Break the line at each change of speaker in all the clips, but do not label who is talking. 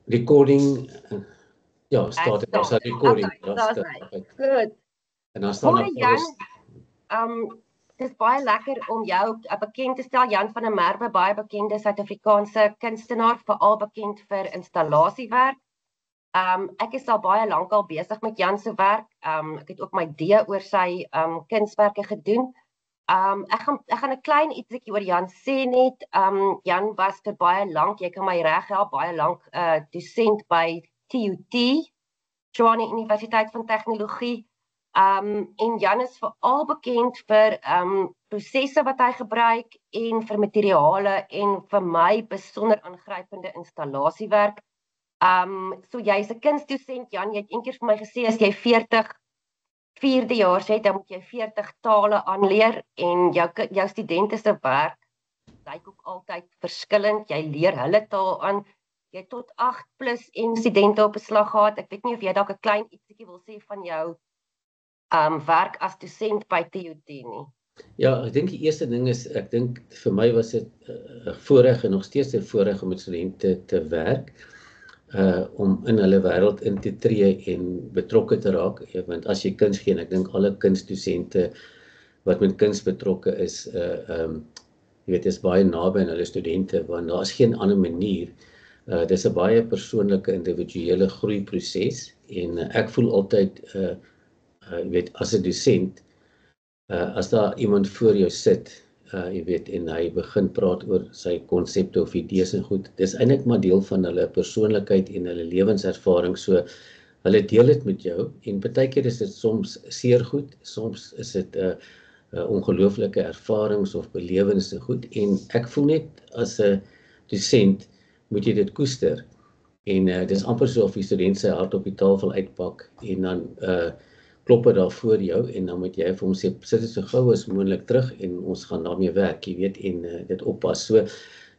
Recording, ja, staat
Stop.
as 'n recording.
Okay, daar's hy. Goed.
En dan staan
Môre Jan, dit is baie lekker om jou bekend te stel. Jan van der Merwe, baie bekende Suid-Afrikaanse kunstenaar, veral bekend vir installasiewerk. Ek is al baie lank al besig met Jan se werk. Ek het ook my D oor sy kunswerke gedoen. Ek gaan 'n klein ietsie oor Jan sê net. Jan was vir baie lank, jy kan my reg help, baie lank dosent by TUT, Tshwane Universiteit van Tegnologie. En Jan is veral bekend vir prosesse wat hy gebruik en vir materiale en vir my besonder aangrypende installasiewerk. So jy's 'n kunstdosent, Jan, jy het eendag vir my gesê as jy 4dejaars het, dan moet jy 40 tale aanleer en jou studente se werk lyk ook altyd verskillend. Jy leer hulle taal aan. Jy het tot 8+ studente op beslag gehad. Ek weet nie of jy dalk 'n klein ietsie wil sê van jou werk as dosent by TUT nie.
Ja, ek dink die eerste ding is, ek dink vir my was dit 'n voorreg en nog steeds 'n voorreg om met studente te werk, om in hulle wêreld in te tree en betrokke te raak, want as jy kuns gee, en ek dink alle kunsdosente wat met kuns betrokke is, jy weet, is baie naby aan hulle studente, want daar is geen ander manier. Dis 'n baie persoonlike individuele groeiproses en ek voel altyd jy weet, as 'n dosent, as daar iemand voor jou sit, jy weet, en hy begin praat oor sy konsepte of idees en goed, dis eintlik maar deel van hulle persoonlikheid en hulle lewenservaring, so hulle deel dit met jou, en partykeer is dit soms seer goed, soms is dit ongelooflike ervarings of belewens en goed, en ek voel net as 'n dosent moet jy dit koester, en dis amper so of die student sy hart op die tafel uitpak, en dan klop dit daar voor jou, en dan moet jy vir hom sê, sit dit so gou as moontlik terug, en ons gaan daarmee werk, jy weet, en dit oppas.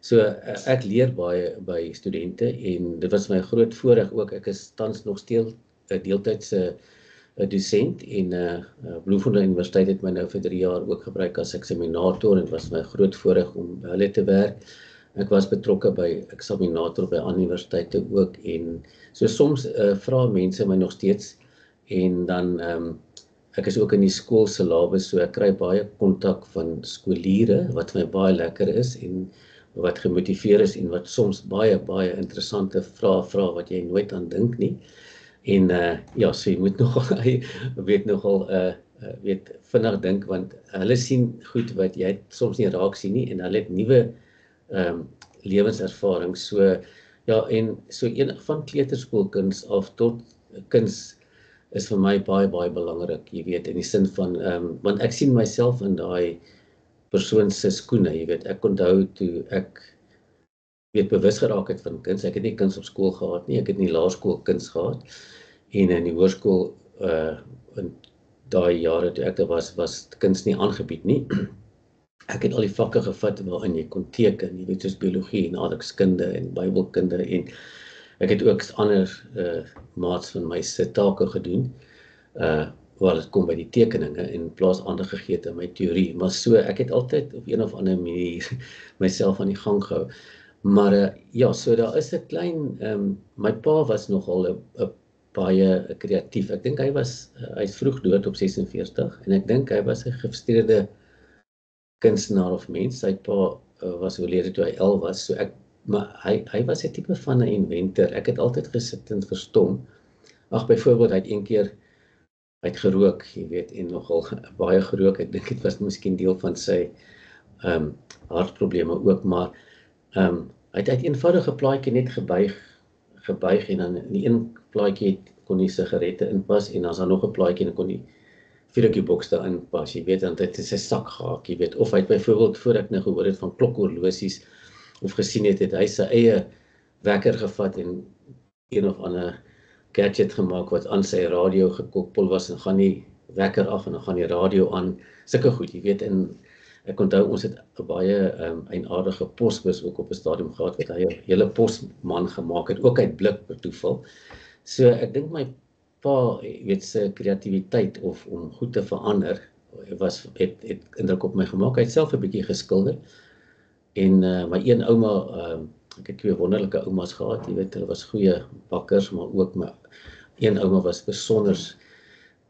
So ek leer baie by studente, en dit was my groot voorreg ook. Ek is tans nog steeds 'n deeltydse dosent, en Bloemfontein Universiteit het my nou vir 3 jaar ook gebruik as eksaminator, en was my groot voorreg om by hulle te werk. Ek was betrokke by eksaminator by ander universiteite ook, en so soms vra mense my nog steeds, en dan ek is ook in die skoolsyllabus, so ek kry baie kontak van skooliere wat vir my baie lekker is en wat gemotiveer is en wat soms baie interessante vrae vra wat jy nooit aan dink nie. En ja, so jy moet nogal weet vinnig dink, want hulle sien goed wat jy soms nie raak sien nie, en hulle het nuwe lewenservaring. So ja, en so enig van kleuterskoolkuns af tot kuns is vir my baie belangrik, jy weet, in die sin van, want ek sien myself in daai persoon se skoene, jy weet, ek onthou toe ek bewus geraak het van kuns, ek het nie kuns op skool gehad nie, ek het nie laerskool kuns gehad, en in die hoërskool, in daai jare toe ek daar was kuns nie aangebied nie. Ek het al die vakke gevat waarin jy kon teken, jy weet, soos biologie en aardrykskunde en bybelkunde, en ek het ook ander maats van my se take gedoen, waar dit kom by die tekeninge en plaas aandag gegee aan my teorie, maar so, ek het altyd op een of ander manier myself aan die gang gehou. Maar ja, so daar is 'n klein, my pa was nogal 'n baie kreatief. Ek dink hy is vroeg dood op 46, en ek dink hy was 'n gefrustreerde kunstenaar of mens. Sy pa was oorlede toe hy 11 was, so maar hy was 'n tipe van 'n inventor. Ek het altyd gesit en verstom. Byvoorbeeld, hy het een keer gerook, jy weet, en nogal baie gerook. Ek dink dit was miskien deel van sy hartprobleme ook, maar hy het uit eenvoudige plaatjie net gebuig, en dan in die een plaatjie kon die sigarette inpas, en dan is daar nog 'n plaatjie en dan kon die vuurtjieboks daarin pas, jy weet, want dit is 'n sak gehaak, jy weet, of hy het byvoorbeeld, voor ek nou gehoor het van klokhorlosies, of gesien het hy sy eie wekker gevat en een of ander gadget gemaak wat aan sy radio gekoppel was, en gaan die wekker af en dan gaan die radio aan, sulke goed, jy weet, en ek onthou ons het 'n baie eienaardige posbus ook op 'n stadium gehad, wat hy 'n hele posman gemaak het, ook uit blik per toeval. So ek dink my pa, jy weet, sy kreatiwiteit of om goed te verander, het indruk op my gemaak. Hy het self 'n bietjie geskilder, en my een ouma ek het 2 wonderlike oumas gehad, jy weet, hulle was goeie bakkers, maar ook my een ouma was besonder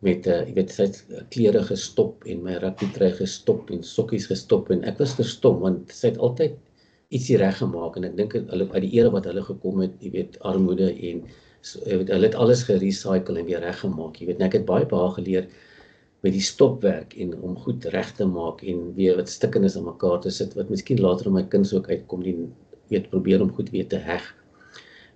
met, jy weet, sy het klere gestop en my rugbytrui gestop en sokkies gestop en ek was verstom, want sy het altyd ietsie reg gemaak en ek dink hulle uit die era wat hulle gekom het, jy weet, armoede en jy weet, hulle het alles gerecycle en weer reggemaak, jy weet, en ek het baie geleer met die stopwerk en om goed reg te maak en weer wat stikkendes aan mekaar te sit, wat miskien later in my kinders ook uitkom, die weet, probeer om goed weer te heg.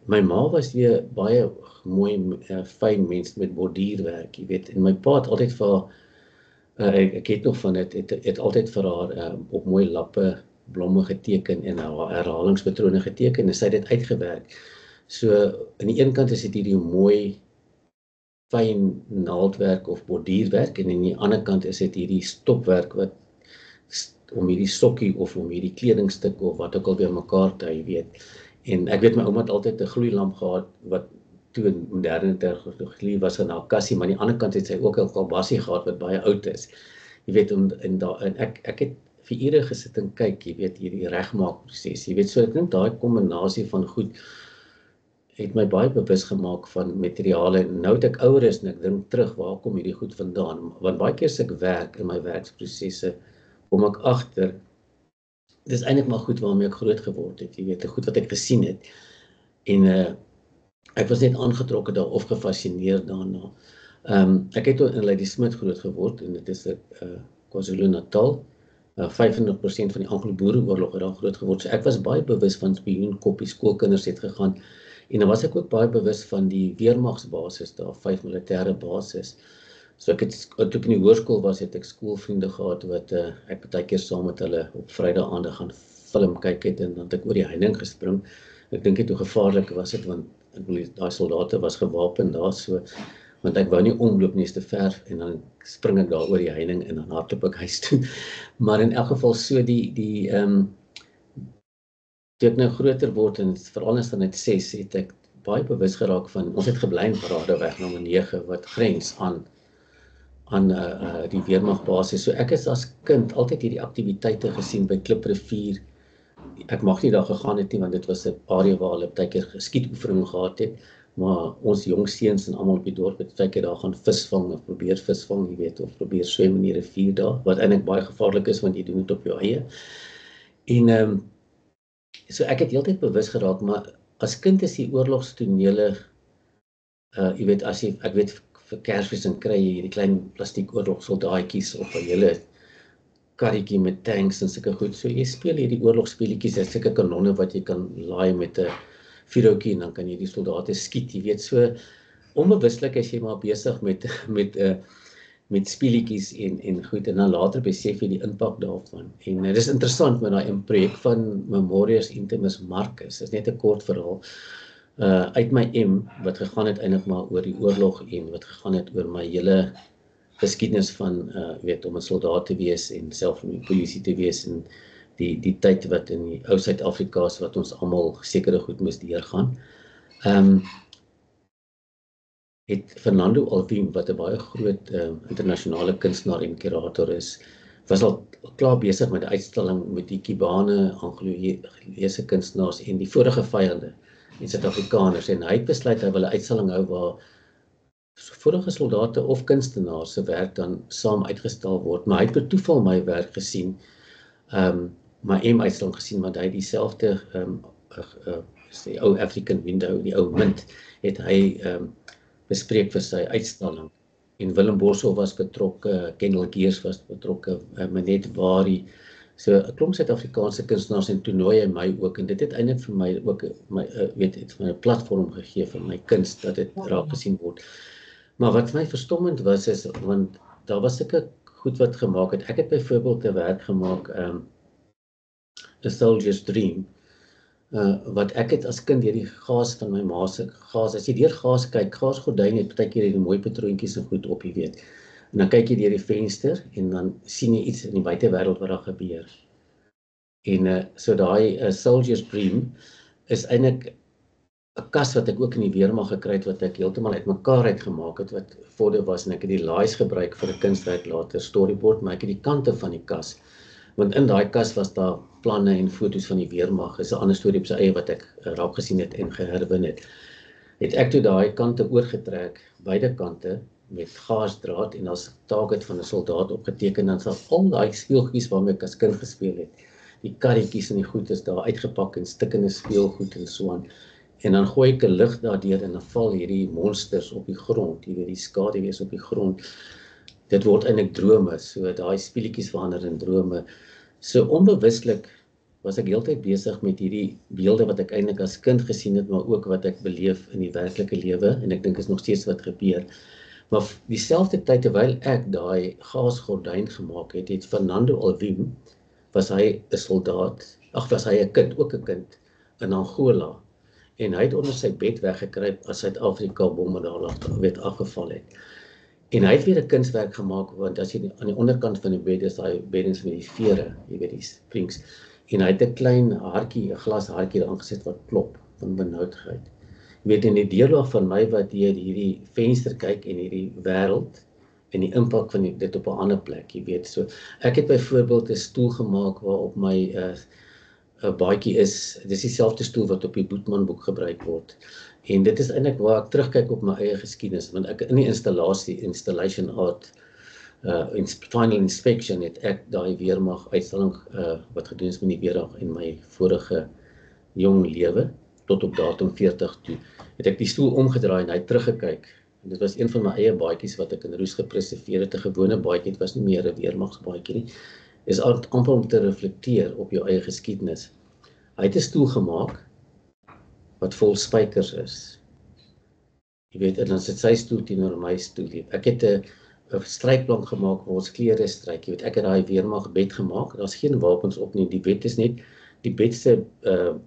My ma was weer baie mooi, fyn mens met bordierwerk, jy weet, en my pa het altyd vir haar, ek het nog van het altyd vir haar op mooi lappe blomme geteken en herhalingspatrone geteken en sy het dit uitgewerk. So, aan die een kant is dit hierdie mooi, fyn naaldwerk of bordierwerk en aan die ander kant is dit hierdie stopwerk wat om hierdie sokkie of om hierdie kledingstuk of wat ook al weer mekaar te hou, weet. En ek weet my ouma het altyd 'n gloeilamp gehad wat toe in moderne tegnologie was in haar kassie, maar aan die ander kant het sy ook 'n kalbassie gehad wat baie oud is. Jy weet, en ek het vir ure gesit en kyk, jy weet, hierdie regmaakproses. Jy weet, so ek dink daai kombinasie van goed het my baie bewus gemaak van materiale. En nou het ek ouer is en ek dink terug, waar kom hierdie goed vandaan? Want baie keer as ek werk in my werksprosesse, kom ek agter, dis eintlik maar goed waarmee ek groot geword het, jy weet, goed wat ek gesien het. En ek was net aangetrokke daar of gefassineerd daarna. Ek het in Ladysmith groot geword en dit is KwaZulu-Natal. 95% van die Anglo-Boereoorlog het daar groot geword. So ek was baie bewus van spioenkoppie, skoolkinders het gegaan. En dan was ek ook baie bewus van die weermagsbasis daar, 5 militêre basis. So ek het, toe ek in die hoërskool was, het ek skoolvriende gehad wat ek baie keer saam met hulle op Vrydae-aande gaan film kyk het en dan het ek oor die heining gespring. Ek dink het hoe gevaarlik was dit, want ek bedoel, daai soldate was gewapen daar, so, want ek wou nie omloop nie, is te ver, en dan spring ek daar oor die heining en dan hardloop ek huis toe. Maar in elk geval so toe ek nou groter word en veral as van net 6, het ek baie bewus geraak van, ons het gebly in Paradeweg nommer 9, wat grens aan die weermagbasis. So ek is as kind altyd hierdie aktiwiteite gesien by Kliprivier. Ek mag nie daar gegaan het nie, want dit was 'n area waar hulle baie keer geskietoefening gehad het, maar ons jong seuns en almal op die dorp het baie keer daar gaan visvang of probeer visvang, jy weet, of probeer swem in die rivier daar, wat eintlik baie gevaarlik is, want jy doen dit op jou eie. En so ek het heeltyd bewus geraak, maar as kind is die oorlogstonele, jy weet, ek weet, vir Kersfees en kry jy hierdie klein plastiek oorlogsoldaatjies of 'n hele karretjie met tanks en sulke goed. So jy speel hierdie oorlogspeletjies, dit is sulke kanonne wat jy kan laai met 'n vuurhoutjie en dan kan jy die soldate skiet, jy weet. So onbewuslik is jy maar besig met speletjies en goed, en dan later besef jy die impak daarvan. En dit is interessant met daai projek van Memorias Intimus Marcus, is net 'n kort verhaal, uit my wat gegaan het eintlik maar oor die oorlog en wat gegaan het oor my hele geskiedenis van, weet, om 'n soldaat te wees en self om die polisie te wees en die tyd wat in die ou Suid-Afrika's wat ons almal sekere goed moes deurgaan. Het Fernando Alvim, wat 'n baie groot internasionale kunstenaar en kurator is, was al klaar besig met 'n uitstalling met die Kubane, Angolese kunstenaars en die vorige vyande en Suid-Afrikaners, en hy het besluit hy wil 'n uitstalling hou waar vorige soldate of kunstenaars se werk dan saam uitgestal word, maar hy het per toeval my werk gesien, my uitstalling gesien, want hy het dieselfde, die ou African Window, die ou munt, het hy bespreek vir sy uitstalling. En Willem Borsel was betrokke, Kendall Geers was betrokke, Manet Wari, so 'n klomp Suid-Afrikaanse kunstenaars en toernooi my ook, en dit het eintlik vir my ook, weet, het vir my 'n platform gegee vir my kuns, dat dit raak gesien word. Maar wat vir my verstommend was, is, want daar was sulke goed wat gemaak het. Ek het byvoorbeeld 'n werk gemaak, A Soldier's Dream, wat ek het as kind deur die gaas van my ma se gaas, as jy deur gaas kyk, gaasgordyne het baie keer hierdie mooi patroontjies en goed op, jy weet. En dan kyk jy deur die venster en dan sien jy iets in die buitewêreld wat daar gebeur. En so daai Soldier's Dream is eintlik 'n kas wat ek ook in die weermag gekry het, wat ek heeltemal uitmekaar uitgemaak het, wat vorder was, en ek het die laais gebruik vir 'n kunstwerk later, storyboard, maar ek het die kante van die kas Want in daai kas was daar planne en foto's van die weermag. Is 'n ander storie op sy eie wat ek raak gesien het en geherwin het. Het ek toe daai kante oorgetrek, beide kante, met gaasdraad en as target van 'n soldaat opgeteken, dan sal al daai speelgoedjies waarmee ek as kind gespeel het, die karretjies en die goed is daar uitgepak en stikkende speelgoed en so aan. En dan gooi ek 'n lig daardeur en dan val hierdie monsters op die grond, jy weet die skaduwees op die grond. Dit word eintlik drome, so daai speletjies verander in drome. So onbewuslik was ek heeltyd besig met hierdie beelde wat ek eintlik as kind gesien het, maar ook wat ek beleef in die werklike lewe en ek dink is nog steeds wat gebeur. Maar dieselfde tyd terwyl ek daai gaasgordyn gemaak het, het Fernando Alvim, was hy 'n soldaat, was hy 'n kind, ook 'n kind in Angola. En hy het onder sy bed weggekruip as Suid-Afrika bomme daar weet afgeval het. En hy het weer 'n kunswerk gemaak, want as jy aan die onderkant van die bed is daai beddens met die vere, jy weet die springs. En hy het 'n klein hartjie, 'n glas hartjie daar aangesit wat klop van benoudheid. Jy weet in die deurlaag van my wat deur hierdie venster kyk en hierdie wêreld en die impak van dit op 'n ander plek, jy weet. So ek het byvoorbeeld 'n stoel gemaak waarop my 'n baadjie is. Dis dieselfde stoel wat op die Boetman boek gebruik word. En dit is eintlik waar ek terugkyk op my eie geskiedenis, want ek in die installation art final inspection het ek daai weermag uitstalling wat gedoen is met die weermag in my vorige jong lewe tot op datum 40 toe, het ek die stoel omgedraai en hy teruggekyk. En dit was een van my eie baadjies wat ek in Roos gepreserveer het, 'n gewone baadjie, dit was nie meer 'n weermagsbaadjie nie. Is amper om te reflekteer op jou eie geskiedenis. Hy het 'n stoel gemaak wat vol spykers is. Jy weet, en dan sit sy stoel teenoor my stoel. Ek het 'n strykplank gemaak waar ons klere stryk. Jy weet, ek het daai weermag bed gemaak. Daar's geen wapens op nie. Die bed is net die bed se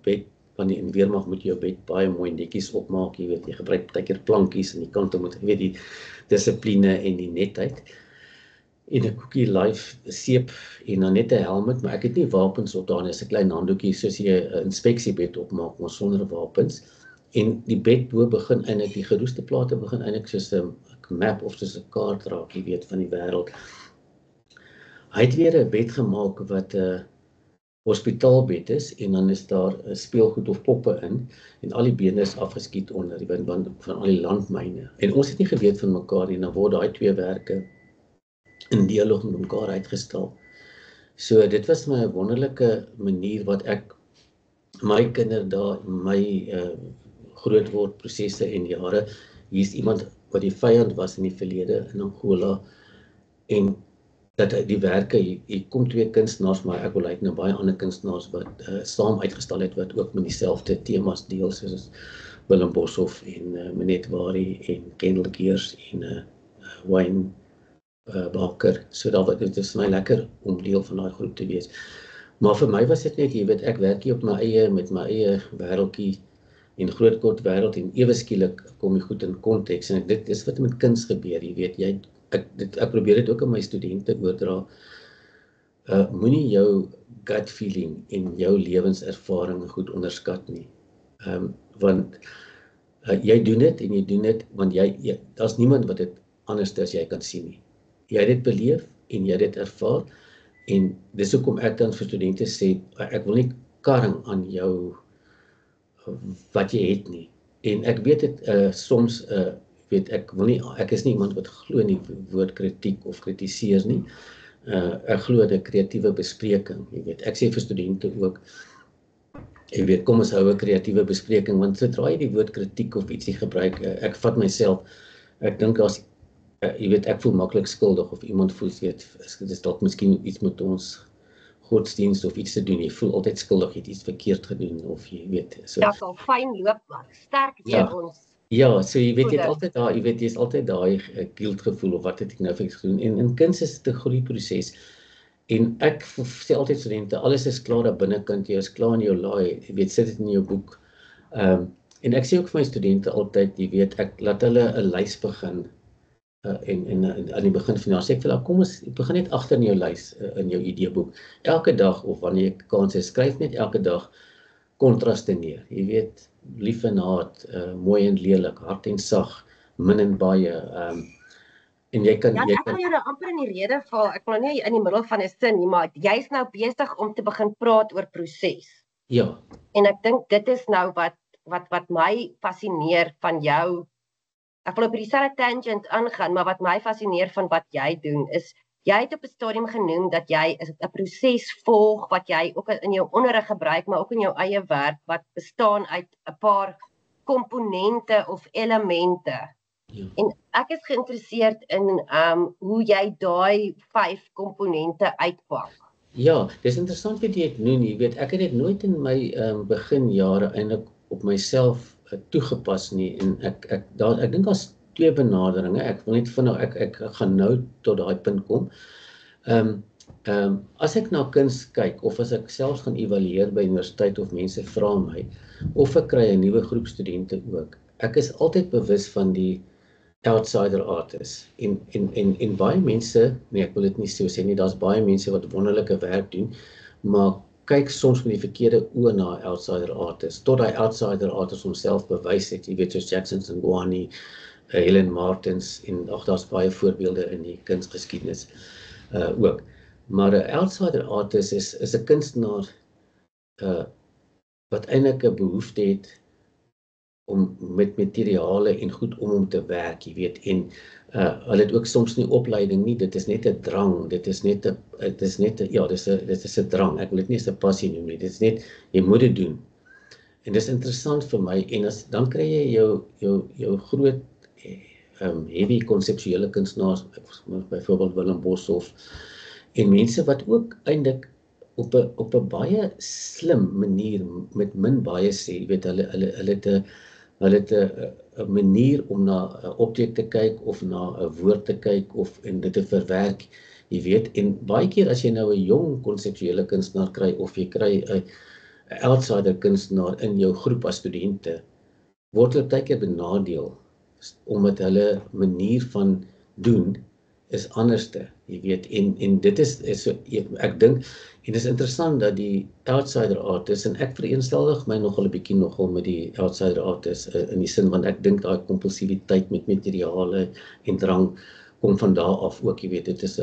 bed van die weermag moet jou bed baie mooi netjies opmaak. Jy weet, jy gebruik baie keer plankies aan die kante moet jy weet die dissipline en die netheid. En 'n koekie live seep en dan net 'n helmet, maar ek het nie wapens op daar nie. Dis 'n klein handdoekie soos jy 'n inspeksiebed opmaak, maar sonder wapens. En die bed bo begin eintlik die geroeste plate begin eintlik soos 'n map of soos 'n kaart raak, jy weet, van die wêreld. Hy het weer 'n bed gemaak wat 'n hospitaalbed is en dan is daar 'n speelgoed of poppe in en al die bene is afgeskiet onder die wind van al die landmyne. En ons het nie geweet van mekaar nie, dan word daai twee werke in dialoog met mekaar uitgestal. So dit was my 'n wonderlike manier wat ek my kinderdae, my grootword prosesse en jare, hier's iemand wat die vyand was in die verlede in Angola en dat die werke, hier kom twee kunstenaars, maar ek wil uit nou baie ander kunstenaars wat saam uitgestal het wat ook met dieselfde temas deel soos Willem Boshoff en Minette Wari en Kendall Geers en Wayne Baker, so dit is my lekker om deel van daai groep te wees. Maar vir my was dit net, jy weet, ek werk hier op my eie, met my eie wêreldjie en grootkort wêreld en ewe skielik kom jy goed in konteks en dit is wat met kuns gebeur, jy weet, ek probeer dit ook aan my studente oordra. Moenie jou gut feeling en jou lewenservaring goed onderskat nie. Want jy doen dit en jy doen dit want daar's niemand wat dit anders as jy kan sien nie. Jy het dit beleef en jy het dit ervaar en dis hoekom ek dan vir studente sê, ek wil nie karring aan jou wat jy het nie. En ek weet dit soms weet ek is nie iemand wat glo in die woord kritiek of kritiseer nie. Ek glo in 'n kreatiewe bespreking, jy weet. Ek sê vir studente ook, jy weet, kom ons hou 'n kreatiewe bespreking want sodra jy die woord kritiek of ietsie gebruik, ek vat myself, ek dink as jy weet, ek voel maklik skuldig of iemand voel dit is dalk miskien iets met ons godsdienst of iets te doen. Jy voel altyd skuldig, jy het iets verkeerd gedoen of jy weet. So
Ja, so fyn loop maar. Sterk vir ons.
Ja, so jy weet, jy is altyd daai guilt gevoel of wat het ek nou vir gedoen. En in kuns is dit 'n groeiproses. En ek sê altyd studente, alles is klaar daar binnekant, jy is klaar in jou laai, jy weet, sit dit in jou boek. En ek sê ook vir my studente altyd, jy weet, ek laat hulle 'n lys begin. En aan die begin van die jaar sê ek vir hulle, kom ons begin net agter in jou lys, in jou ideeboek. Elke dag of wanneer jy kans het, skryf net elke dag kontraste neer. Jy weet, lief en haat, mooi en lelik, hard en sag, min en baie, En jy kan
Ek wil jou nou amper in die rede val. Ek wil nie in die middel van 'n sin nie, maar jy's nou besig om te begin praat oor proses.
Ja.
En ek dink dit is nou wat my fascineer van jou. Ek wil op dieselfde tangent aangaan, maar wat my fascineer van wat jy doen is jy het op 'n stadium genoem dat jy 'n proses volg wat jy ook in jou onderrig gebruik, maar ook in jou eie werk wat bestaan uit 'n paar komponente of elemente.
Ja.
En ek is geïnteresseerd in hoe jy daai 5 komponente uitpak.
Ja, dis interessant wat jy het noem, jy weet, ek het dit nooit in my beginjare eintlik op myself toegepas nie en ek dink daar's 2 benaderinge. Ek wil net vinnig ek gaan nou tot daai punt kom. As ek na kuns kyk of as ek selfs gaan evalueer by universiteit of mense vra my of ek kry 'n nuwe groep studente ook. Ek is altyd bewus van die outsider artists en baie mense, nee ek wil dit nie so sê nie, daar's baie mense wat wonderlike werk doen, maar kyk soms met die verkeerde oë na outsider artists, tot daai outsider artists homself bewys het, jy weet soos Jackson Sangwani, Helen Martins en daar's baie voorbeelde in die kunsgeskiedenis ook. Maar 'n outsider artist is 'n kunstenaar wat eintlik 'n behoefte het om met materiale en goed om te werk, jy weet, en hulle het ook soms nie opleiding nie, dit is net 'n drang, dit is net 'n drang, ek wil dit nie 'n passie noem nie, dit is net, jy moet dit doen. En dis interessant vir my, en dan kry jy jou groot heavy konseptuele kunstenaars, byvoorbeeld Willem Boshoff, en mense wat ook eintlik op 'n baie slim manier met min baie sê, jy weet, hulle het 'n manier om na 'n objek te kyk of na 'n woord te kyk en dit te verwerk, jy weet, en baie keer as jy nou 'n jong konseptuele kunstenaar kry of jy kry 'n outsider kunstenaar in jou groep as studente, word hulle baie keer benadeel omdat hulle manier van doen is anderste, jy weet, en dit is so, ek dink, en dit is interessant dat die outsider artists, en ek vereenseldig my nogal 'n bietjie met die outsider artists in die sin, want ek dink daai kompulsiwiteit met materiale en drang kom van daar af ook, jy weet, dit is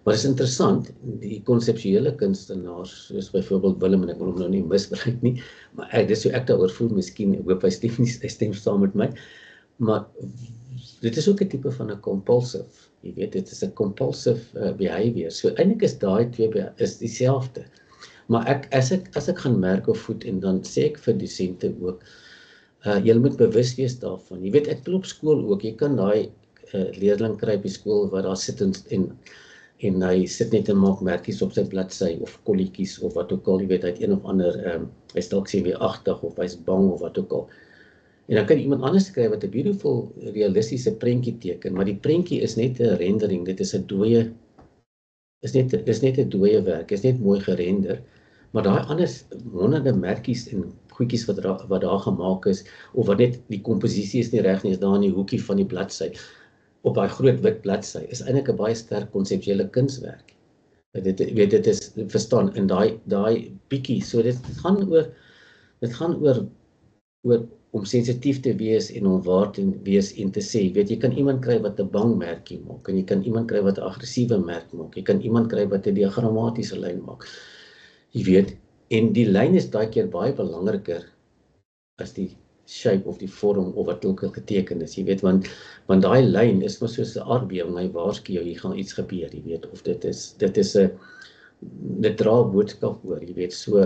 maar dit is interessant, die konseptuele kunstenaars, soos byvoorbeeld Willem, en ek wil hom nou nie misbruik nie, maar dis hoe ek daaroor voel, miskien, ek hoop hy stem saam met my, maar dit is ook 'n tipe van 'n compulsive, jy weet, dit is 'n compulsive behavior, so eintlik is daai twee is dieselfde, maar as ek gaan merk of voed, en dan sê ek vir dosente ook, julle moet bewus wees daarvan, jy weet, ek wil op skool ook, jy kan daai leerling kry by skool, waar daar sit en hy sit net en maak merkies op sy bladsy, of kolletjies, of wat ook al, jy weet, hy het een of ander, hy is dalk sewe-agtig, of hy's bang, of wat ook al. En dan kan iemand anders kry wat 'n beautiful, realistiese prentjie teken, maar die prentjie is net 'n rendering, dit is 'n dooie, dis net 'n dooie werk, is net mooi gerender, maar daai anders honderde merkies en goedjies wat daar gemaak is, of wat net die komposisie is nie reg nie, is daar in die hoekie van die bladsy, op daai groot wit bladsy, is eintlik 'n baie sterk konseptuele kunswerk. Dit is verstaan, in daai bietjie, so dit gaan oor om sensitief te wees en om waar te wees en te sê, weet, jy kan iemand kry wat 'n bang merkie maak, en jy kan iemand kry wat 'n aggressiewe merk maak, jy kan iemand kry wat 'n diagrammatiese lyn maak, jy weet, en die lyn is daai keer baie belangriker as die shape of die vorm of wat ook geteken is, jy weet, want daai lyn is maar soos 'n aardbewing, hy waarsku jou, hier gaan iets gebeur, jy weet, of dit dra 'n boodskap oor, jy weet, so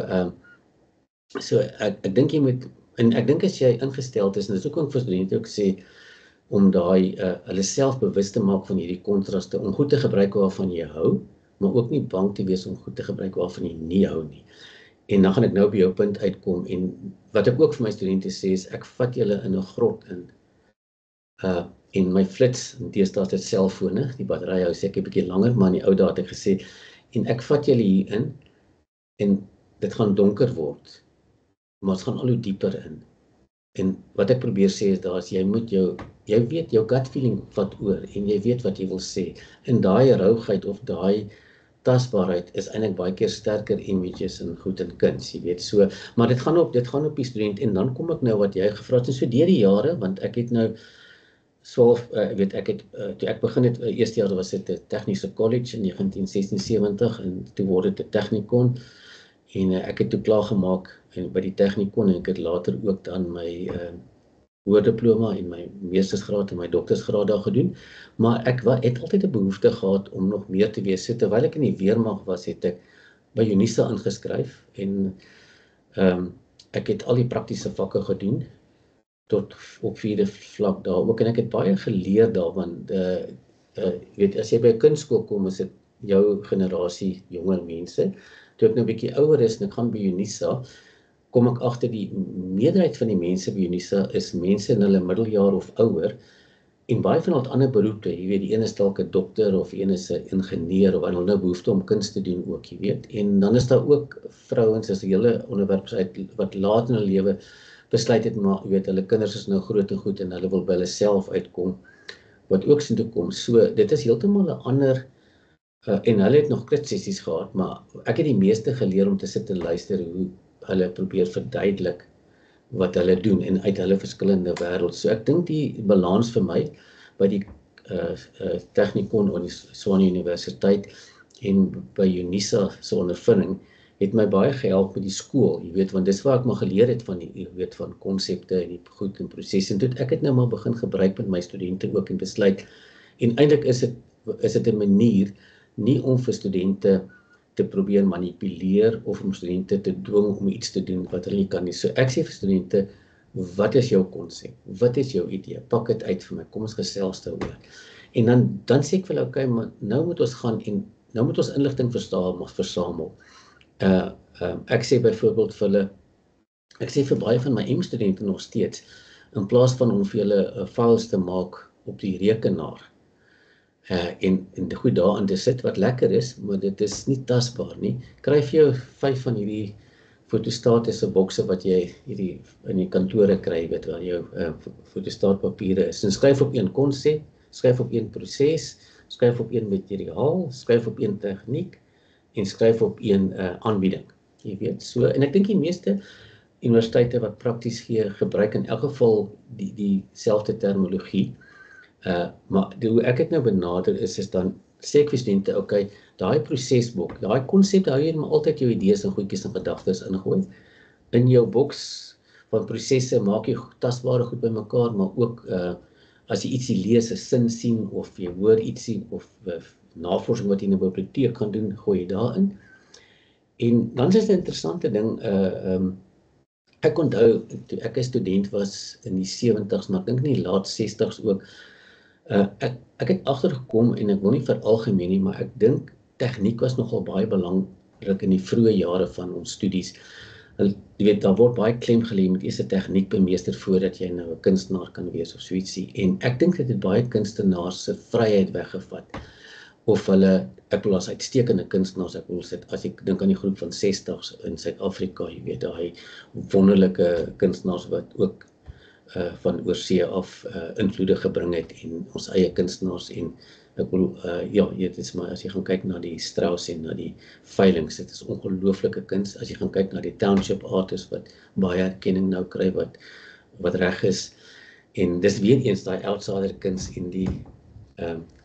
ek dink jy moet, en ek dink as jy ingestel is, en dit is ook vir studente ook sê, om daai hulle self bewus te maak van hierdie kontraste, om goed te gebruik waarvan jy hou, maar ook nie bang te wees om goed te gebruik waarvan jy nie hou nie. En dan gaan ek nou by jou punt uitkom, en wat ek ook vir my studente sê is, ek vat julle in 'n grot in, en my flits, en deesdae is dit selfone, die battery hou seker 'n bietjie langer, maar in die ou dae het ek gesê, en ek vat julle hier in, en dit gaan donker word, maar het gaan al hoe dieper in. En wat ek probeer sê is, jy weet, jou gut feeling vat oor, en jy weet wat jy wil sê, en daai rougheid of daai tasbaarheid is eintlik baie keer sterker images en goed in kuns, jy weet, so, maar dit gaan op die student, en dan kom ek nou wat jy gevra het, en so deur die jare, want ek het nou 12 weet ek het toe ek begin het eerste jaar was dit 'n tegniese college in 1976 en toe word dit 'n technikon en ek het toe klaar gemaak by die technikon en ek het later ook dan my hoërdiploma en my meestersgraad en my doktorsgraad daar gedoen, maar ek het altyd 'n behoefte gehad om nog meer te weet. So terwyl ek in die weermag was, het ek by UNISA ingeskryf en ek het al die praktiese vakke gedoen tot op 4de vlak daar ook en ek het baie geleer daarvan. Weet as jy by 'n kunstskool kom, is dit jou generasie jonger mense. Toe ek nou 'n bietjie ouer is en ek gaan by UNISA, kom ek agter die meerderheid van die mense by UNISA is mense in hulle middeljaar of ouer en baie van hulle het ander beroepe, jy weet, die een is dalk 'n dokter of een is 'n ingenieur of hulle nou behoefte om kuns te doen ook, jy weet. En dan is daar ook vrouens, is 'n hele onderwerp wat laat in hulle lewe besluit het, maar jy weet, hulle kinders is nou groot en goed en hulle wil by hulle self uitkom, wat ook sin toe kom. So, dit is heeltemal 'n ander, en hulle het nog klitsessies gehad, maar ek het die meeste geleer om te sit en luister hoe hulle probeer verduidelik wat hulle doen en uit hulle verskillende wêreld. So ek dink die balans vir my by die Technikon aan die Tshwane Universiteit en by UNISA se ondervinding het my baie gehelp met die skool, jy weet, want dis waar ek maar geleer het van die, jy weet, van konsepte en die goed en prosesse en toe ek het nou maar begin gebruik met my studente ook en besluit en eintlik is dit 'n manier nie om vir studente te probeer manipuleer of om studente te dwing om iets te doen wat hulle nie kan nie. So ek sê vir studente, wat is jou konsep? Wat is jou idee? Pak dit uit vir my. Kom ons gesels daaroor. En dan sê ek vir hulle, okay, maar nou moet ons gaan en nou moet ons inligting versamel. Ek sê byvoorbeeld vir hulle, ek sê vir baie van my M-studente nog steeds, in plaas van om vir hulle files te maak op die rekenaar, en goed daarin te sit wat lekker is, maar dit is nie tasbaar nie. Kry vir jou 5 van hierdie fotostatiese bokse wat jy hierdie in die kantore kry, weet waar jou fotostaatpapiere is. En skryf op een konsep, skryf op een proses, skryf op een materiaal, skryf op een tegniek en skryf op een aanbieding. Jy weet, so en ek dink die meeste universiteite wat prakties gee, gebruik in elk geval dieselfde terminologie. Maar hoe ek het nou benader is dan sê ek vir studente, okay, daai prosesbok, daai konsep, hou jy maar altyd jou idees en goedjies en gedagtes ingooi. In jou boks van prosesse maak jy tasbare goed bymekaar, maar ook as jy ietsie lees, 'n sin sien of jy hoor ietsie of navorsing wat jy in 'n biblioteek gaan doen, gooi jy daarin. En dan is 'n interessante ding, ek onthou toe ek 'n student was in die 70s, maar ek dink in die laat 60s ook. Ek het agtergekom en ek wil nie veralgemeen nie, maar ek dink tegniek was nogal baie belangrik in die vroeë jare van ons studies. Jy weet, daar word baie klem gelê met eers 'n tegniek bemeester voordat jy nou 'n kunstenaar kan wees of so ietsie. En ek dink dit het baie kunstenaars se vryheid weggevat. Of hulle, ek bedoel as uitstekende kunstenaars, ek bedoel as ek dink aan die groep van 60s in Suid-Afrika, jy weet, daai wonderlike kunstenaars wat ook van oorsee af invloede gebring het en ons eie kunstenaars en ek bedoel, ja, dit is maar as jy gaan kyk na die Strauss en na die veilings, dit is ongelooflike kuns. As jy gaan kyk na die township artists wat baie erkenning nou kry wat reg is en dis weer eens daai outsider kuns en die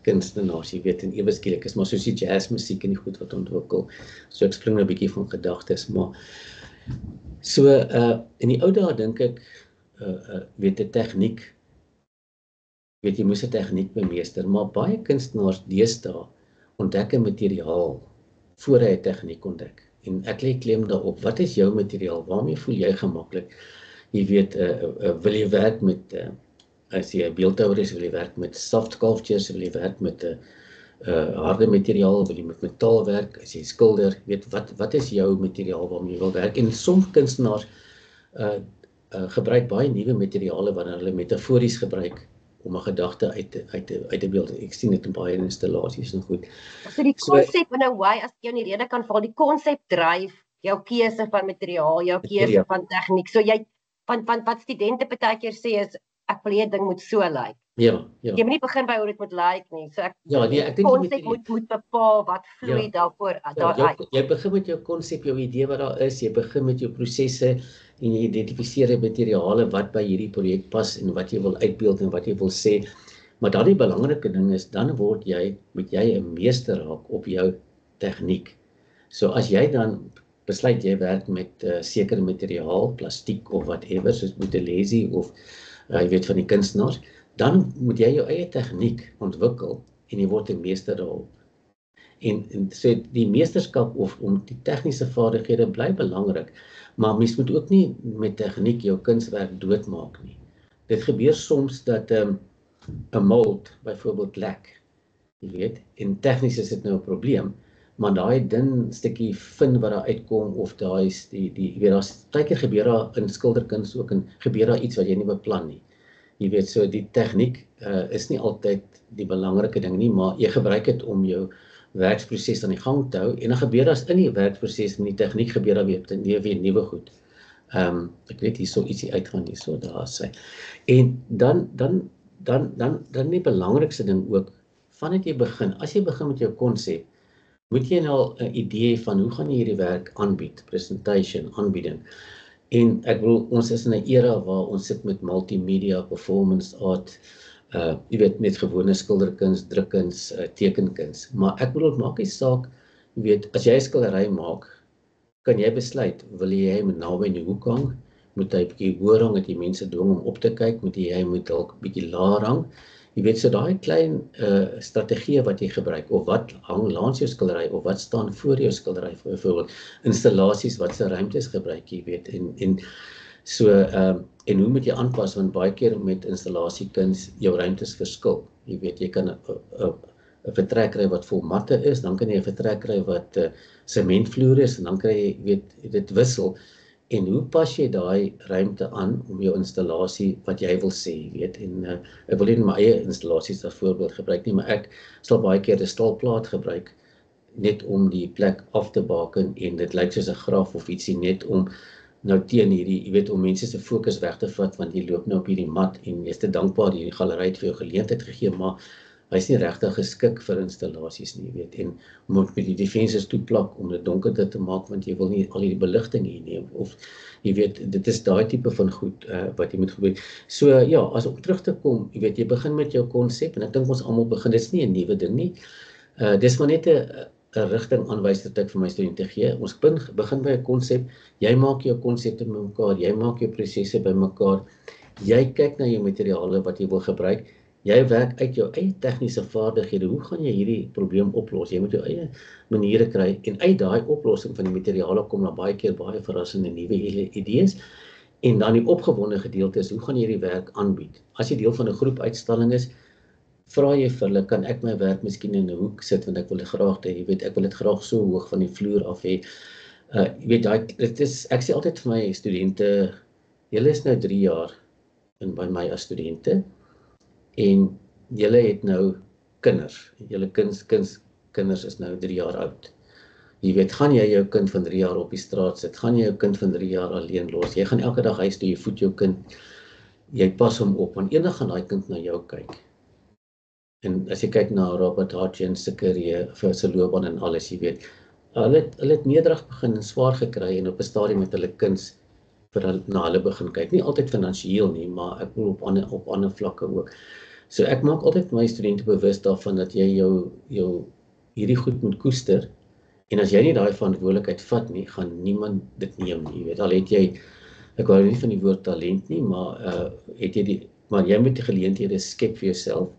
kunstenaars, jy weet, en ewe skielik is maar soos die jazzmusiek en die goed wat ontwikkel. So ek spring nou 'n bietjie van gedagtes, maar so in die ou dae dink ek weet 'n tegniek, weet jy moes 'n tegniek bemeester, maar baie kunstenaars deesdae ontdek 'n materiaal voor hy 'n tegniek ontdek. En ek lê klem daarop, wat is jou materiaal? Waarmee voel jy gemaklik? Jy weet, wil jy werk met as jy 'n beeldhouer is, wil jy werk met soft sculptures, wil jy werk met 'n harde materiaal, wil jy met metaal werk, as jy skilder, weet wat is jou materiaal waarmee jy wil werk? En sommige kunstenaars gebruik baie nuwe materiale wanneer hulle metafories gebruik om 'n gedagte uit 'n beeld. Ek sien dit in baie installasies en goed.
So die konsep in 'n way, as ek jou in die rede kan val, die konsep dryf jou keuse van materiaal, jou keuse van tegniek. So jy van wat studente partykeer sê is, ek wil hê 'n ding moet so lyk.
Ja.
Jy moet nie begin by hoe dit moet lyk nie. So ek
Ek dink
konsep moet bepaal wat vloei daarvoor daaruit.
Jy begin met jou konsep, jou idee wat daar is, jy begin met jou prosesse en jy identifiseer materiale wat by hierdie projek pas en wat jy wil uitbeeld en wat jy wil sê. Maar dan die belangrike ding is, dan moet jy 'n meester raak op jou tegniek. So as jy dan besluit jy werk met sekere materiaal, plastiek of whatever, soos Buthelezi of jy weet van die kunstenaars, dan moet jy jou eie tegniek ontwikkel en jy word 'n meester daarop. En so die meesterskap of om die tegniese vaardighede bly belangrik, maar mens moet ook nie met tegniek jou kunswerk doodmaak nie. Dit gebeur soms dat 'n mold byvoorbeeld lek, jy weet, en tegnies is dit nou 'n probleem, maar daai dun stukkie fin wat daar uitkom of daai jy weet daar's baie keer gebeur daar in skilderkuns ook en gebeur daar iets wat jy nie beplan nie. Jy weet, so die tegniek is nie altyd die belangrike ding nie, maar jy gebruik dit om jou werksproses aan die gang te hou en dan gebeur daar in die werksproses met die tegniek gebeur daar weer nuwe goed. Ek weet hierso ietsie uitgaan hierso daar sê. En dan die belangrikste ding ook, vandat jy begin, as jy begin met jou konsep, moet jy nou 'n idee van hoe gaan jy hierdie werk aanbied, presentation, aanbieding. En ek bedoel, ons is in 'n era waar ons sit met multimedia, performance art, jy weet net gewone skilderkuns, drukkuns, tekenkuns. Maar ek bedoel, maak nie saak, jy weet, as jy 'n skildery maak, kan jy besluit, wil jy hom naby in die hoek hang, moet hy bietjie hoër hang, dat die mense dwing om op te kyk, moet hy moet dalk bietjie laer hang. Jy weet, so daai klein strategieë wat jy gebruik, of wat hang langs jou skildery, of wat staan voor jou skildery, byvoorbeeld installasies, wat se ruimtes gebruik jy, weet, en so, en hoe moet jy aanpas, want baie keer met installasiekuns, jou ruimtes verskil. Jy weet, jy kan 'n vertrek kry wat vol matte is, dan kan jy 'n vertrek kry wat sementvloer is, en dan kry jy, weet, dit wissel. En hoe pas jy daai ruimte aan om jou installasie wat jy wil sê, weet, en ek wil nie my eie installasies as voorbeeld gebruik nie, maar ek sal baie keer 'n staalplaat gebruik, net om die plek af te baken, en dit lyk soos 'n graf of ietsie, net om nou teen hierdie, jy weet, om mense se fokus weg te vat, want jy loop nou op hierdie mat, en jy is te dankbaar hierdie galery het vir jou geleentheid gegee, maar hy is nie regtig geskik vir installasies nie, weet, en moet met die defenses toeplak om dit donkerder te maak, want jy wil nie al die beligting hier neem, of jy weet, dit is daai tipe van goed wat jy moet gebruik. So ja, as om terug te kom, jy weet, jy begin met jou konsep, en ek dink ons almal begin, dit is nie 'n nuwe ding nie, dis maar net 'n rigting aanwys wat ek vir my studente gee. Ons begin by 'n konsep, jy maak jou konsepte bymekaar, jy maak jou prosesse bymekaar, jy kyk na jou materiale wat jy wil gebruik, jy werk uit jou eie tegniese vaardighede, hoe gaan jy hierdie probleem oplos? Jy moet jou eie maniere kry, en uit daai oplossing van die materiale kom daar baie keer baie verrassende nuwe idees, en dan die opgewonde gedeelte is, hoe gaan jy hierdie werk aanbied? As jy deel van 'n groep uitstalling is, vra jy vir hulle, kan ek my werk miskien in 'n hoek sit, want ek wil dit graag hê, jy weet, ek wil dit graag so hoog van die vloer af hê. Jy weet, ek sê altyd vir my studente, julle is nou 3 jaar by my as studente, en julle het nou kinders, julle kinders is nou 3 jaar oud. Jy weet, gaan jy jou kind van 3 jaar op die straat sit, gaan jy jou kind van 3 jaar alleen los, jy gaan elke dag huis toe, jy voed jou kind, jy pas hom op, want eendag gaan daai kind na jou kyk. En as jy kyk na Robert Hutchins se carrière, vir sy loopbaan en alles, jy weet, hulle het nederig begin en swaar gekry, en op 'n stadium met hulle kuns na hulle begin kyk, nie altyd finansiëel nie, maar ek bedoel op ander vlakke ook. So ek maak altyd my studente bewus daarvan dat jy jou hierdie goed moet koester, en as jy nie daai verantwoordelikheid vat nie, gaan niemand dit neem nie, jy weet, al het jy, ek hou nie van die woord talent nie, maar maar jy moet die geleenthede skep vir jouself,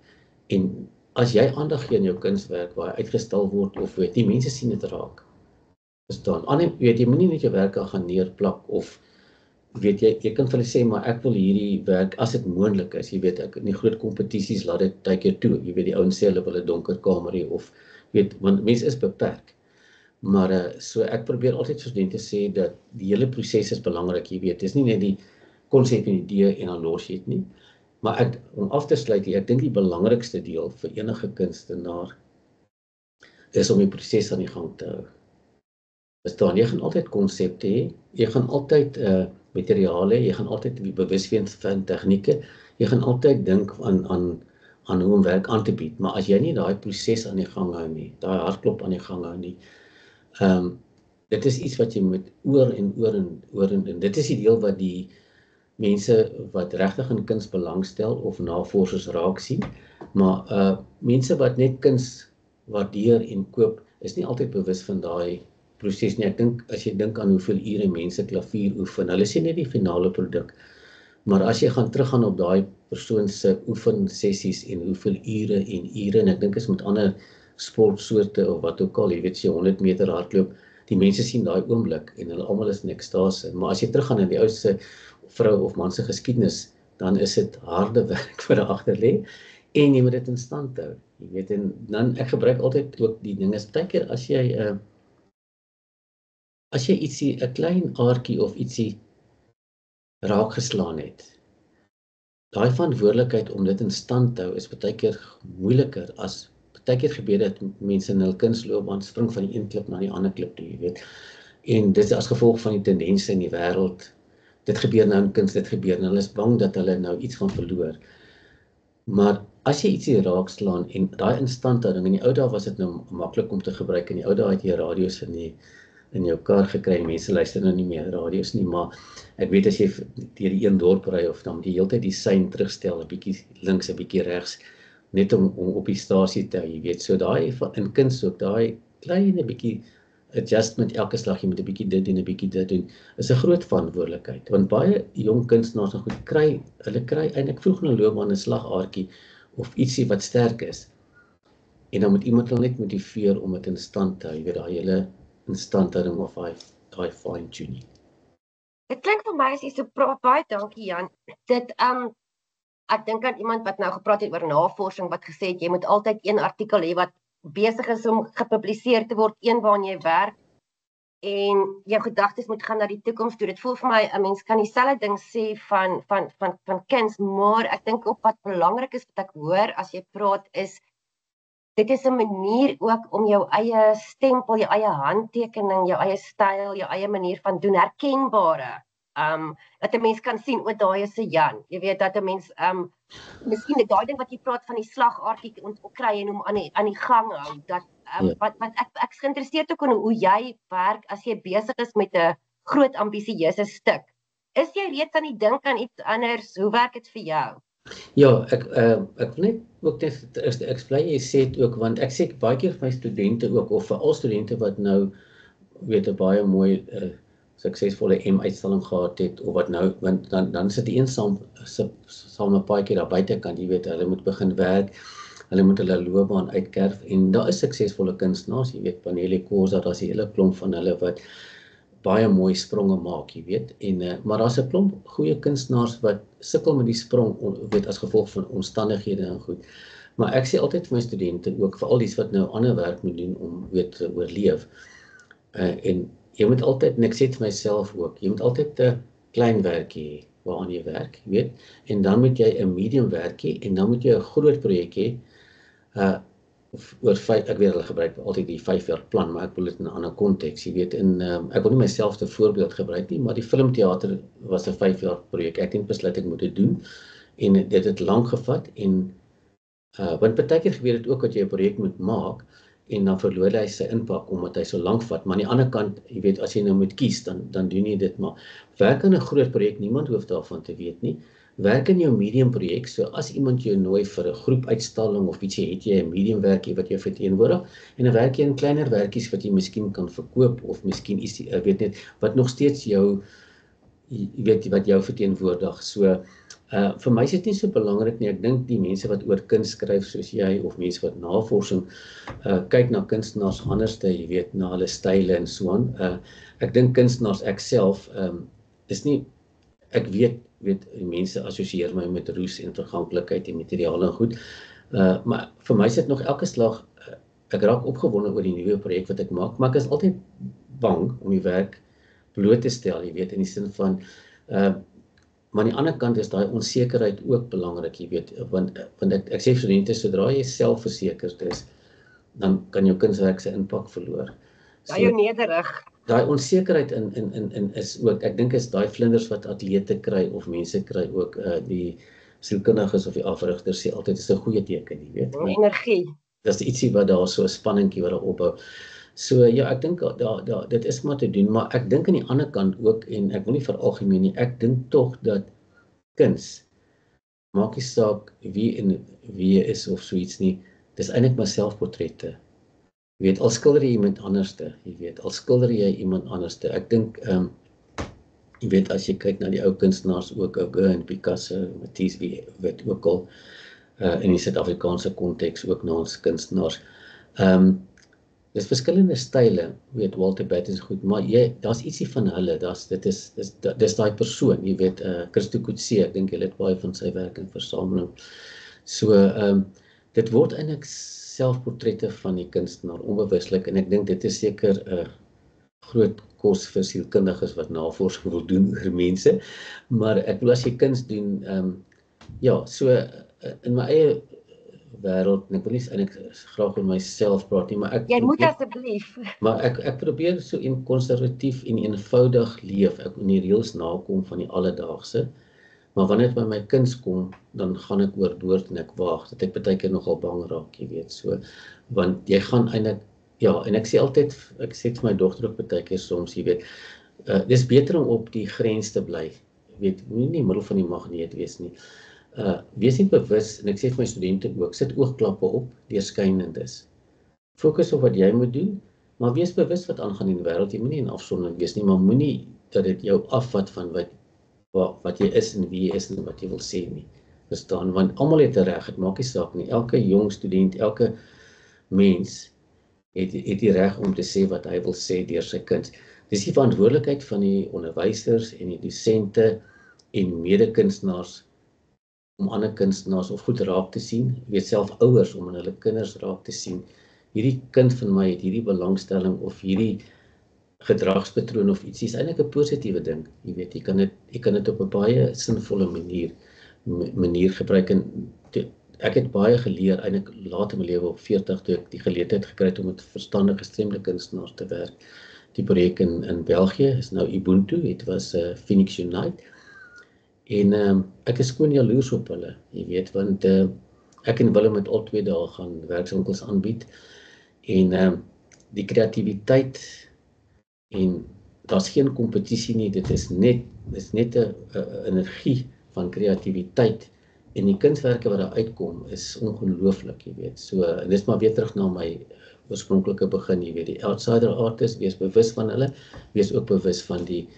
en as jy aandag gee aan jou kunswerk waar hy uitgestal word, of weet, die mense sien dit raak, verstaan, weet, jy moet nie net jou werk gaan neerplak, of weet jy kan vir hulle sê, maar ek wil hierdie werk, as dit moontlik is, jy weet, ek in die groot kompetisies laat dit baie keer toe, jy weet, die ouens sê hulle wil 'n donker kamer hê, of weet, want mense is beperk. Maar so ek probeer altyd vir studente sê dat die hele proses is belangrik, jy weet, dis nie net die konsep en idee en dan los jy dit nie. Maar om af te sluit, ek dink die belangrikste deel vir enige kunstenaar is om die proses aan die gang te hou. Verstaan, jy gaan altyd konsepte hê, jy gaan altyd materiale, jy gaan altyd bewus wees van tegnieke, jy gaan altyd dink aan hoe om werk aan te bied, maar as jy nie daai proses aan die gang hou nie, daai hartklop aan die gang hou nie, dit is iets wat jy moet oor en dit is die deel wat die mense wat regtig in kuns belangstel of navorsers raak sien, maar mense wat net kuns waardeer en koop, is nie altyd bewus van daai proses nie. Ek dink, as jy dink aan hoeveel ure mense klavier oefen, hulle sien net die finale produk, maar as jy gaan teruggaan op daai persoon se oefensessies en hoeveel ure en ek dink is met ander sportsoorte of wat ook al, jy weet, as jy 100 meter hardloop, die mense sien daai oomblik en hulle almal is in ekstase, maar as jy teruggaan in die ou se vrou of man se geskiedenis, dan is dit harde werk wat daar agter lê en jy moet dit in stand hou. Jy weet, en dan ek gebruik altyd ook die ding is baie keer as jy ietsie 'n klein aartjie of ietsie raak geslaan het. Daai verantwoordelikheid om dit in stand te hou is baie keer moeiliker as baie keer gebeur dat mense in hul kunsloopbaan spring van die een klip na die ander klip toe, jy weet. En dit is as gevolg van die tendense in die wêreld. Dit gebeur nou in kuns, dit gebeur en hulle is bang dat hulle nou iets gaan verloor. Maar as jy ietsie raakslaan en daai instandhouding, in die ou dae was dit nou maklik om te gebruik, in die ou dae het jy radio's in jou kar gekry, mense luister nou nie meer radio's nie, maar ek weet as jy deur die een dorp ry of dan die hele tyd die sein terugstel, 'n bietjie links, 'n bietjie regs, net om op die stasie te hou, jy weet, so daai in kuns ook, daai klein bietjie adjustment elke slag, jy moet 'n bietjie dit en 'n bietjie dit doen, is 'n groot verantwoordelikheid, want baie jong kunstenaars nog goed hulle kry eintlik vroeg in hulle loopbaan 'n slagaartjie of ietsie wat sterk is, en dan moet iemand hulle net motiveer om dit in stand te hou, jy weet, daai hele instandhouding of daai fine tuning.
Dit klink vir my as jy so praat, baie dankie Jan. Dit ek dink aan iemand wat nou gepraat het oor navorsing wat gesê het jy moet altyd een artikel hê wat besig is om gepubliseer te word, een waarin jy werk en jou gedagtes moet gaan na die toekoms toe. Dit voel vir my 'n mens kan dieselfde ding sê van kuns, maar ek dink ook wat belangrik is wat ek hoor as jy praat is dit is 'n manier ook om jou eie stempel, jou eie handtekening, jou eie styl, jou eie manier van doen herkenbare. Dat 'n mens kan sien, o, daai is 'n Jan. Jy weet dat 'n mens miskien daai ding wat jy praat van die slagaartjie kry en hom aan die gang hou. Dat wat ek is geïnteresseerd ook in hoe jy werk as jy besig is met 'n groot ambisieuse stuk. Is jy reeds aan die dink aan iets anders? Hoe werk dit vir jou?
Ja, ek wil net ook net ek bly jy sê dit ook, want ek sê baie keer vir my studente ook, of vir al studente wat nou weet 'n baie mooi suksesvolle M-uitstalling gehad het, of wat nou, want dan sit die een saam 'n paadjie daar buitekant, jy weet, hulle moet begin werk, hulle moet hulle loopbaan uitkerf, en daar is suksesvolle kunstenaars, jy weet, Panele Khoza, daar's 'n hele klomp van hulle wat baie mooi spronge maak, jy weet, en maar daar's 'n klomp goeie kunstenaars wat sukkel met die sprong, weet, as gevolg van omstandighede en goed. Maar ek sê altyd vir my studente ook, veral dies wat nou ander werk moet doen om weet te oorleef. En jy moet altyd, en ek sê dit vir myself ook, jy moet altyd 'n klein werkie hê waaraan jy werk, jy weet, en dan moet jy 'n medium werk hê en dan moet jy 'n groot projek hê. Oor 5, ek weet hulle gebruik altyd die 5-jaar plan, maar ek wil dit in 'n ander konteks, jy weet, en ek wil nie myself te voorbeeld gebruik nie, maar die filmteater was 'n 5-jaar projek. Ek het besluit ek moet dit doen en dit het lank gevat en want baie keer gebeur dit ook dat jy 'n projek moet maak en dan verloor hy sy impak omdat hy so lank vat, maar aan die ander kant, jy weet, as jy nou moet kies, dan doen jy dit, maar werk aan 'n groot projek, niemand hoef daarvan te weet nie. Werk in jou medium projek, so as iemand jou nooi vir 'n groepuitstalling of ietsie, het jy 'n medium werkie wat jy verteenwoordig, en dan werk jy in kleiner werkies wat jy miskien kan verkoop, of miskien ietsie, weet net, wat nog steeds jou, jy weet, wat jou verteenwoordig, so, vir my is dit nie so belangrik nie, ek dink die mense wat oor kuns skryf soos jy, of mense wat navorsing, kyk na kunstenaars anderste, jy weet, na hulle style en so aan, ek dink kunstenaars, ek self, is nie, ek weet, die mense assosieer my met roes en verganklikheid en materiale en goed, maar vir my is dit nog elke slag, ek raak opgewonde oor die nuwe projek wat ek maak, maar ek is altyd bang om die werk bloot te stel, jy weet, in die sin van, maar aan die ander kant is daai onsekerheid ook belangrik, jy weet, want ek sê vir studente, sodra jy selfversekerd is, dan kan jou kunswerk sy impak verloor.
Ja, jou nederig.
Daai onsekerheid in is ook, ek dink is daai vlinders wat atlete kry of mense kry ook, die sielkundiges of die afrigters sê altyd is 'n goeie teken, jy weet.
Energie.
Dis ietsie wat daar so 'n spanningkie wat daar opbou. So ja, ek dink dit is maar te doen, maar ek dink aan die ander kant ook, en ek wil nie veralgemeen nie, ek dink tog dat kuns, maak nie saak wie jy is of so iets nie, dis eintlik maar selfportrette. Jy weet, al skilder jy iemand anderste, jy weet, al skilder jy iemand anderste. Ek dink, jy weet, as jy kyk na die ou kunstenaars ook, Gauguin, Picasso, Matisse, wie weet ook al, in die Suid-Afrikaanse konteks ook na ons kunstenaars. Dis verskillende style, weet, Walter Batten is goed, maar daar's ietsie van hulle, dis daai persoon, jy weet, Christo Coetzee, ek dink jy het baie van sy werk in versameling. So, dit word eintlik selfportrette van die kunstenaar, onbewuslik, en ek dink dit is seker 'n groot kos vir sielkundiges wat navorsing wil doen oor mense, maar ek wil as jy kuns doen, ja, so in my eie wêreld, en ek wil nie eintlik graag oor myself praat nie, maar
Jy moet asseblief.
Maar ek probeer so konservatief en eenvoudig leef, ek in die reëls nakom van die alledaagse, maar wanneer dit by my kuns kom, dan gaan ek oor dood en ek waag, dat ek baie keer nogal bang raak, jy weet, so, want jy gaan eintlik, ja, en ek sê altyd, ek sê vir my dogter ook baie keer soms, jy weet, dis beter om op die grens te bly, jy weet, nie in die middel van die magneet wees nie, wees nie bewus, en ek sê vir my studente ook, sit oogklappe op, deurskynend is. Fokus op wat jy moet doen, maar wees bewus wat aangaan in die wêreld, jy moenie in afsondering wees nie, maar moenie dat dit jou afvat van wat jy is en wie jy is en wat jy wil sê nie. Verstaan, want almal het 'n reg, dit maak nie saak nie. Elke jong student, elke mens het die reg om te sê wat hy wil sê deur sy kuns. Dis die verantwoordelikheid van die onderwysers en die dosente en mede-kunstenaars om ander kunstenaars of goed raak te sien, jy weet self ouers om aan hulle kinders raak te sien. Hierdie kind van my het hierdie belangstelling of hierdie gedragspatroon of iets, is eintlik 'n positiewe ding. Jy weet, jy kan dit op 'n baie sinvolle manier gebruik, en ek het baie geleer eintlik laat in my lewe op 40 toe ek die geleentheid gekry het om met verstandige gestremde kunstenaars te werk. Die projek in België is nou Ubuntu, het was Phoenix Unite, en ek is skoon jaloers op hulle, jy weet, want ek en Willem het al 2 dae gaan werkswinkels aanbied, en die kreatiwiteit, en daar's geen kompetisie nie, dit is net 'n energie van kreatiwiteit, en die kunswerke wat daar uitkom is ongelooflik, jy weet. So, en dis maar weer terug na my oorspronklike begin, jy weet, die outsider artist, wees bewus van hulle, wees ook bewus van die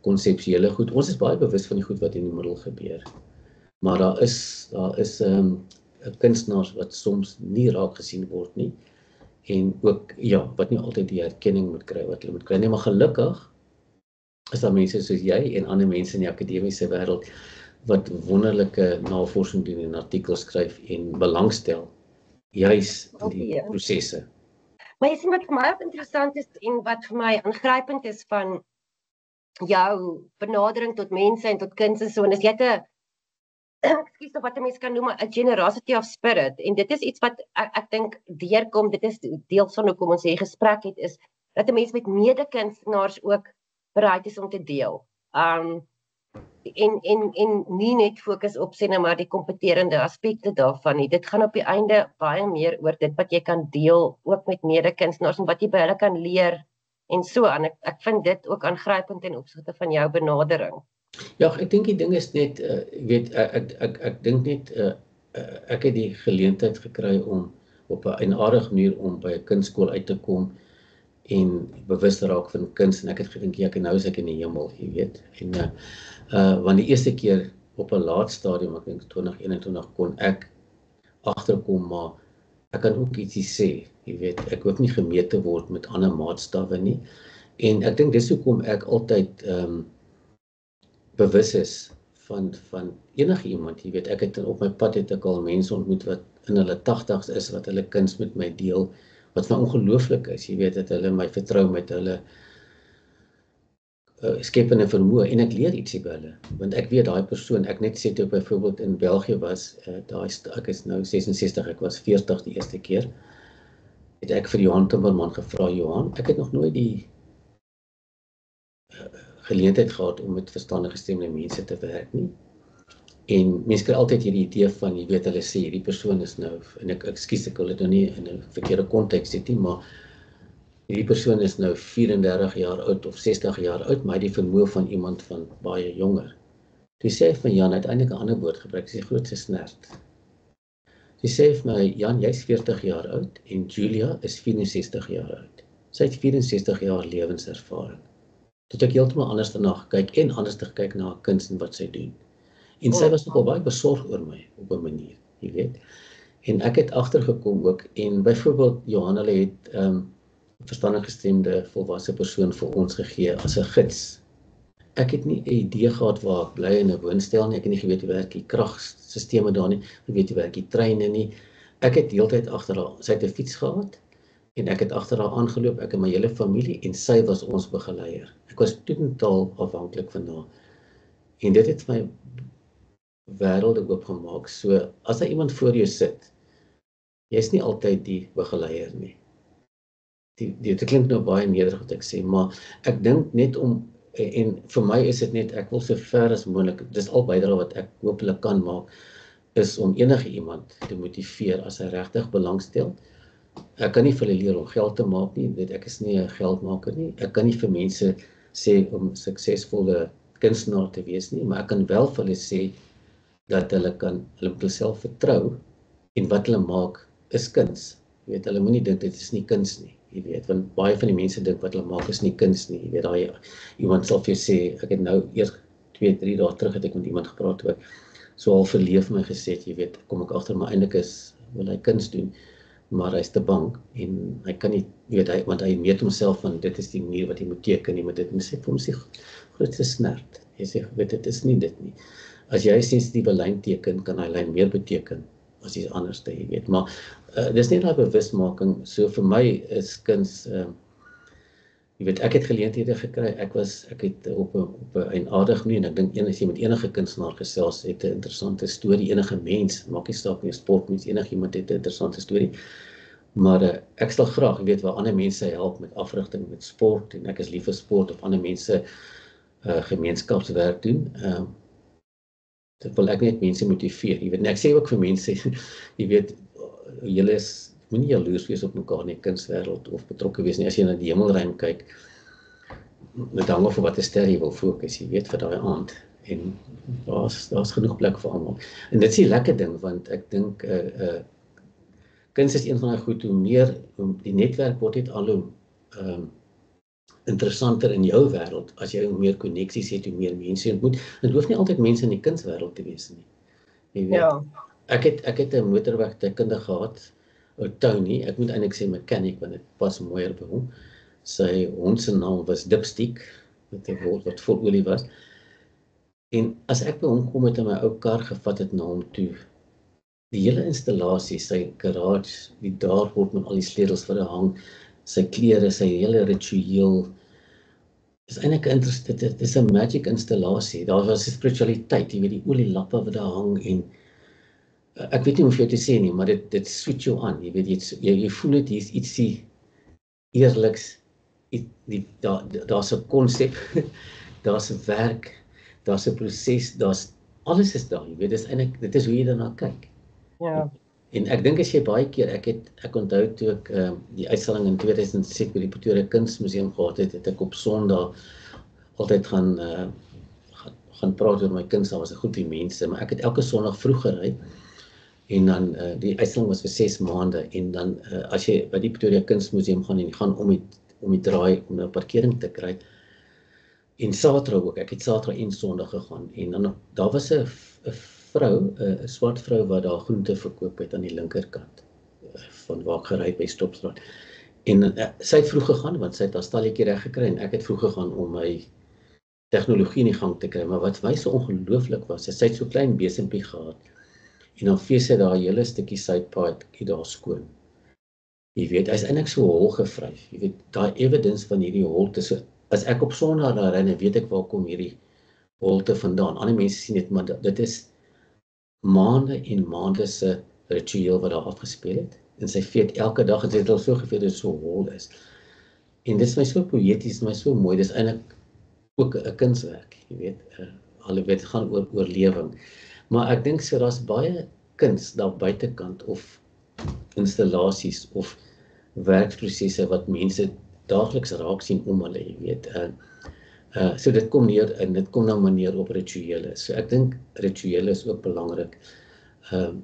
konseptuele goed. Ons is baie bewus van die goed wat in die middel gebeur. Maar daar is kunstenaars wat soms nie raak gesien word nie, en ook, ja, wat nie altyd die erkenning moet kry wat hulle moet kry nie, maar gelukkig is daar mense soos jy en ander mense in die akademiese wêreld wat wonderlike navorsing doen en artikels skryf en belangstel juis in die prosesse.
Maar jy sien wat vir my ook interessant is en wat vir my aangrypend is van jou benadering tot mense en tot kuns en so, en is jy ekskuus, wat 'n mens kan noem 'n generosity of spirit, en dit is iets wat ek dink deurkom, dit is deels van hoekom ons hier gesprek het, is dat 'n mens met mede-kunstenaars ook bereid is om te deel. En nie net fokus op sê nou maar die kompeterende aspekte daarvan nie. Dit gaan op die einde baie meer oor dit wat jy kan deel, ook met mede-kunstenaars, en wat jy by hulle kan leer, en so aan. Ek vind dit ook aangrypend ten opsigte van jou benadering.
Ja, ek dink die ding is net, weet, ek dink net, ek het die geleentheid gekry om op 'n aardige manier om by 'n kunstskool uit te kom en bewus te raak van kuns, en ek het gedink, ja, nou is ek in die hemel, jy weet, en want die eerste keer op 'n laat stadium, ek dink 2021, kon ek agterkom, maar ek kan ook ietsie sê, jy weet, ek hoef nie gemeet te word met ander maatstawwe nie, en ek dink dis hoekom ek altyd bewus is van enige iemand, jy weet, ek het op my pad het ek al mense ontmoet wat in hulle 80's is, wat hulle kuns met my deel, wat van ongelooflik is, jy weet, dat hulle my vertrou met hulle skepende vermoë, en ek leer ietsie by hulle, want ek weet daai persoon, ek net sê toe byvoorbeeld in België was, ek is nou 66, ek was 40 die eerste keer, het ek vir Johan Timmerman gevra, Johan, ek het nog nooit die geleentheid gehad om met verstandige gestremde mense te werk nie. En mense kry altyd hierdie idee van, jy weet, hulle sê, hierdie persoon is nou, en ekskuus, ek wil dit nou nie in 'n verkeerde konteks sit nie, maar hierdie persoon is nou 34 jaar oud of 60 jaar oud, maar hy het die vermoë van iemand van baie jonger. Toe sê hy van Jan, uiteindelik 'n ander woord gebruik, sy grootste snert. Sy sê vir my, Jan, jy's 40 jaar oud en Julia is 64 jaar oud. Sy het 64 jaar lewenservaring. Toe het ek heeltemal anders daarna gekyk en anders gekyk na haar kuns en wat sy doen. En sy was nogal baie besorg oor my op 'n manier, jy weet. En ek het agtergekom ook en byvoorbeeld Johan, hulle het 'n verstandig gestemde volwasse persoon vir ons gegee as 'n gids. Ek het nie 'n idee gehad waar ek bly in 'n woonstel nie. Ek het nie geweet hoe werk die kragstelsels daar nie. Ek weet hoe werk die treine nie. Ek het heeltyd agter haar, sy het 'n fiets gehad en ek het agter haar aangeloop, ek en my hele familie en sy was ons begeleier. Ek was totaal afhanklik van haar. En dit het my wêrelde oopgemaak. So as daar iemand voor jou sit, jy's nie altyd die begeleier nie. Dit klink nou baie nederig wat ek sê, maar ek dink net om en vir my is dit net, ek wil so ver as moontlik, dis al bydra wat ek hopelik kan maak, is om enige iemand te motiveer as hy regtig belangstel. Ek kan nie vir hulle leer om geld te maak nie, ek is nie 'n geldmaker nie. Ek kan nie vir mense sê om suksesvolle kunstenaar te wees nie, maar ek kan wel vir hulle sê dat hulle moet hulself vertrou en wat hulle maak is kuns. Jy weet, hulle moenie dink dit is nie kuns nie. Jy weet, want baie van die mense dink wat hulle maak is nie kuns nie. Jy weet, daai iemand sal vir jou sê, ek het nou eers 2-3 dae terug het ek met iemand gepraat oor, so al verleef my gesê, jy weet, kom ek agter my eintlik wil hy kuns doen, maar hy's te bang en hy kan nie, weet want hy meet homself van dit is die manier wat hy moet teken nie, maar dit moet sê vir hom sê grootste snert. Jy sê, weet dit is nie dit nie. As jy 'n sensitiewe lyn teken, kan hy lyn meer beteken as iets anders te, jy weet, maar dis net daai bewusmaking. So vir my is kuns, jy weet, ek het geleenthede gekry. Ek het op 'n eienaardig nie en ek dink as jy met enige kunstenaar gesels, het 'n interessante storie, enige mens, maak nie saak nie, sportmens, enigiemand het 'n interessante storie. Maar ek sal graag, jy weet, waar ander mense help met afrigting met sport en ek is lief vir sport of ander mense gemeenskapswerk doen. Dit wil ek net mense motiveer. Jy weet, en ek sê ook vir mense, jy weet, julle moenie jaloers wees op mekaar in die kunswêreld of betrokke wees nie. As jy na die hemelruim kyk, dit hang af wat 'n ster jy wil fokus, jy weet, vir daai aand. En daar's genoeg plek vir almal. En dit is 'n lekker ding, want ek dink kuns is een van daai goed, hoe meer die netwerk word net al hoe interessanter in jou wêreld, as jy hoe meer koneksies het, hoe meer mense ontmoet. Dit hoef nie altyd mense in die kunswêreld te wees nie. Jy weet,
Ja.
Ek het 'n motorwegkundige gehad, Tony, ek moet eintlik sê mechanic, want dit pas mooier by hom. Sy hond se naam was Dipstick, wat vol olie was. En as ek by hom kom het in my ou kar gevat het na hom toe, die hele installasie, sy garage, die dashboard met al die sleutels wat daar hang, sy klere, sy hele ritueel, is eintlik interessant, dit is 'n magic installasie. Daar was 'n spiritualiteit, jy weet, die olielappe wat daar hang en ek weet nie hoe vir jou te sê nie, maar dit switch jou aan. Jy weet, jy voel dit, hier's ietsie eerliks, daar's 'n konsep, daar's 'n werk, daar's 'n proses, alles is daar, jy weet, dit is hoe jy daarna kyk.
Ja.
En ek dink as jy baie keer, ek onthou toe ek die uitstalling in 2006 by die Pretoria Kunsmuseum gehad het ek op Sondag altyd gaan praat oor my kuns, daar was 'n groepie mense, maar ek het elke Sondag vroeg gery. En dan, die uitstalling was vir 6 maande, en dan, as jy by die Pretoria Kunsmuseum gaan, en jy gaan om die draai, om 'n parkering te kry, en Saterdag ook, ek het Saterdag en Sondag gegaan, en dan, daar was 'n vrou, 'n swart vrou, wat daar groente verkoop het aan die linkerkant, van waar ek gery by Stopstraat, en sy het vroeg gegaan, want sy het haar stalletjie reg gekry, en ek het vroeg gegaan om my tegnologie in die gang te kry, maar wat vir my so ongelooflik was, sy het so klein besempie gehad, en dan vee sy daar hele stukkie sypaadjie daar skoon. Jy weet, hy is eintlik so hol gevryf. Jy weet, daai evidence van hierdie holte, so, as ek op Sondag daar ry, dan weet ek waar kom hierdie holte vandaan. Ander mense sien dit, maar dit is maande en maande se ritueel wat daar afgespeel het. En sy vee elke dag, en sy het al so gevee dat dit so hol is. En dit is my so poëties, my so mooi, dit is eintlik ook 'n kunswerk, jy weet, alhoewel dit gaan oor oorlewing. Maar ek dink so daar's baie kuns daar buitekant of installasies of werksprosesse wat mense daagliks raak sien om hulle, jy weet. So dit kom nou neer op rituele. So ek dink rituele is ook belangrik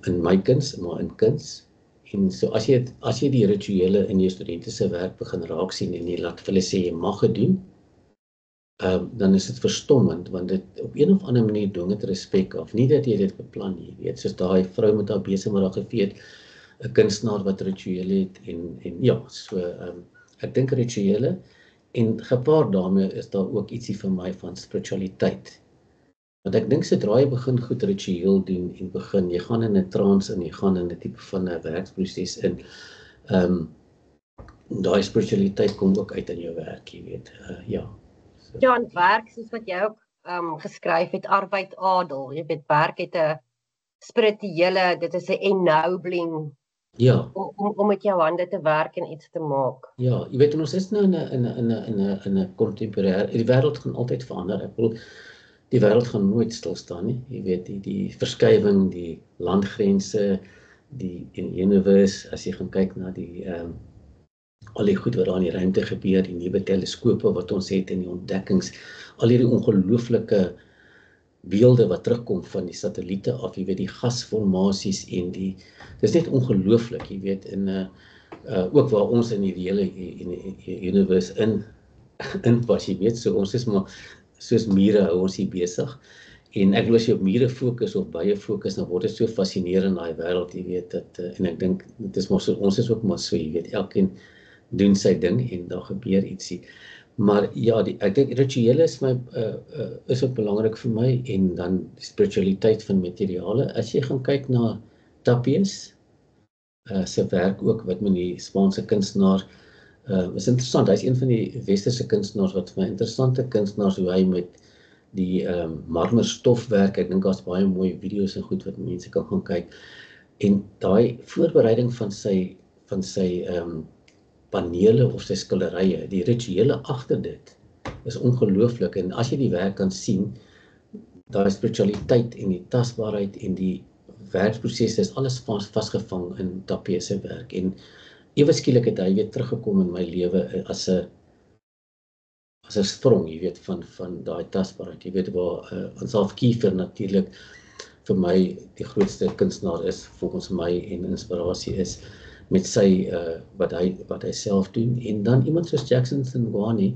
in my kuns, maar in kuns. En so as jy die rituele in jou studente se werk begin raak sien en jy laat hulle sê jy mag dit doen, dan is dit verstommend, want dit op een of ander manier dwing dit respek af. Nie dat jy dit beplan nie, weet, soos daai vrou met haar besemara geveet, 'n kunstenaar wat rituele het en ja, so ek dink rituele en gepaard daarmee is daar ook ietsie vir my van spiritualiteit. Want ek dink sodra jy begin goed ritueel doen en jy gaan in 'n trance en jy gaan in 'n tipe van 'n werksproses in, daai spiritualiteit kom ook uit in jou werk, jy weet, ja. So.
Ja, en werk, soos wat jy ook geskryf het, arbeid adel, jy weet, werk het 'n spirituele, dit is 'n ennobling,
Ja.
om met jou hande te werk en iets te maak.
Ja, jy weet, ons is nou in 'n kontemporêre, die wêreld gaan altyd verander, ek bedoel, die wêreld gaan nooit stil staan nie, jy weet, die verskywing, die landgrense, die universe, as jy gaan kyk na die al die goed wat daar in die ruimte gebeur, die nuwe teleskope wat ons het en die ontdekkings, al hierdie ongelooflike beelde wat terugkom van die satelliete af, jy weet, die gasformasies en dis net ongelooflik, jy weet, en ook waar ons in die hele universe in pas, jy weet, so ons is maar soos mure hou ons hier besig. En ek glo as jy op mure fokus of baie fokus, dan word dit so fascinerend in daai wêreld, jy weet, en ek dink dit is maar so, ons is ook maar so, jy weet, elkeen doen sy ding en daar gebeur ietsie. Maar ja, ek dink rituele is ook belangrik vir my, en dan die spiritualiteit van materiale. As jy gaan kyk na Tapies se werk ook, wat met die Spaanse kunstenaar, is interessant, hy is een van die westerse kunstenaars, wat vir my interessante kunstenaars, hoe hy met die marmerstofwerk, ek dink daar's baie mooi video's en goed wat mense kan gaan kyk, en daai voorbereiding van sy panele of sy skilderye, die rituele agter dit, is ongelooflik, en as jy die werk kan sien, daai spiritualiteit en die tasbaarheid en die werksproses is alles vasgevang in Tapies se werk, en ewe skielik het hy weer teruggekom in my lewe as 'n sprong, jy weet, van daai tasbaarheid, jy weet, waar Anselm Kiefer natuurlik vir my die grootste kunstenaar is, volgens my, en inspirasie is, met sy, wat hy self doen, en dan iemand soos Jackson Sengwane,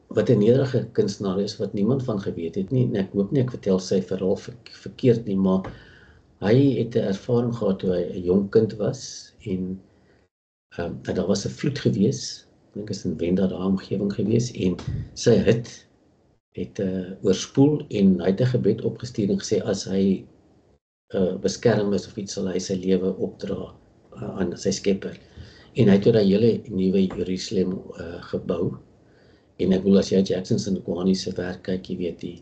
wat 'n nederige kunstenaar is, wat niemand van geweet het nie, en ek hoop nie ek vertel sy verhaal verkeerd nie, maar hy het 'n ervaring gehad toe hy 'n jong kind was, en daar was 'n vloed gewees, ek dink is in Wenda daai omgewing gewees, en sy het oorspoel, en hy het 'n gebed opgestuur en gesê, as hy beskerm is of iets, sal hy sy lewe opdra aan sy Skepper. En hy het daai hele nuwe Jerusalem gebou. En ek wil as jy Jackson Sengwane se werk kyk, jy weet, die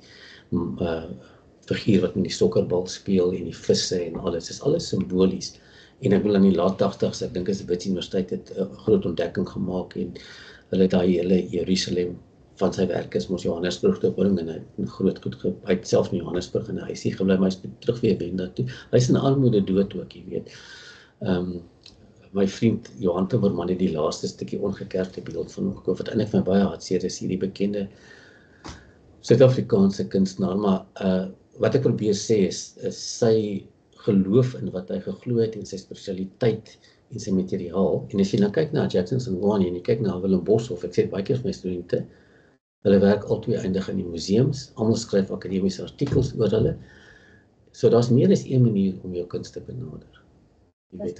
figuur wat met die sokkerbal speel en die visse en alles, is alles simbolies. En ek wil in die laat 80's, ek dink is Wits Universiteit het 'n groot ontdekking gemaak, en hulle daai hele Jerusalem van sy werk is mos Johannesburg te bring, en hy het groot goed hy het self in Johannesburg in 'n huisie gebly, maar hy is terug weer Wenda toe. Hy is in armoede dood ook, jy weet. My vriend Johan Timmerman het die laaste stukkie ongekerfde beeld van hom gekoop, wat eintlik vir my baie hartseer is, hierdie bekende Suid-Afrikaanse kunstenaar, maar wat ek probeer sê is sy geloof in wat hy geglo het, en sy spiritualiteit en sy materiaal, en as jy nou kyk na Jackson Sengwane, en jy kyk na Willem Boshoff, ek sê baie keer vir my studente, hulle werk albei eindig in die museums, almal skryf akademiese artikels oor hulle, so daar's meer as een manier om jou kuns te benader. Jy weet,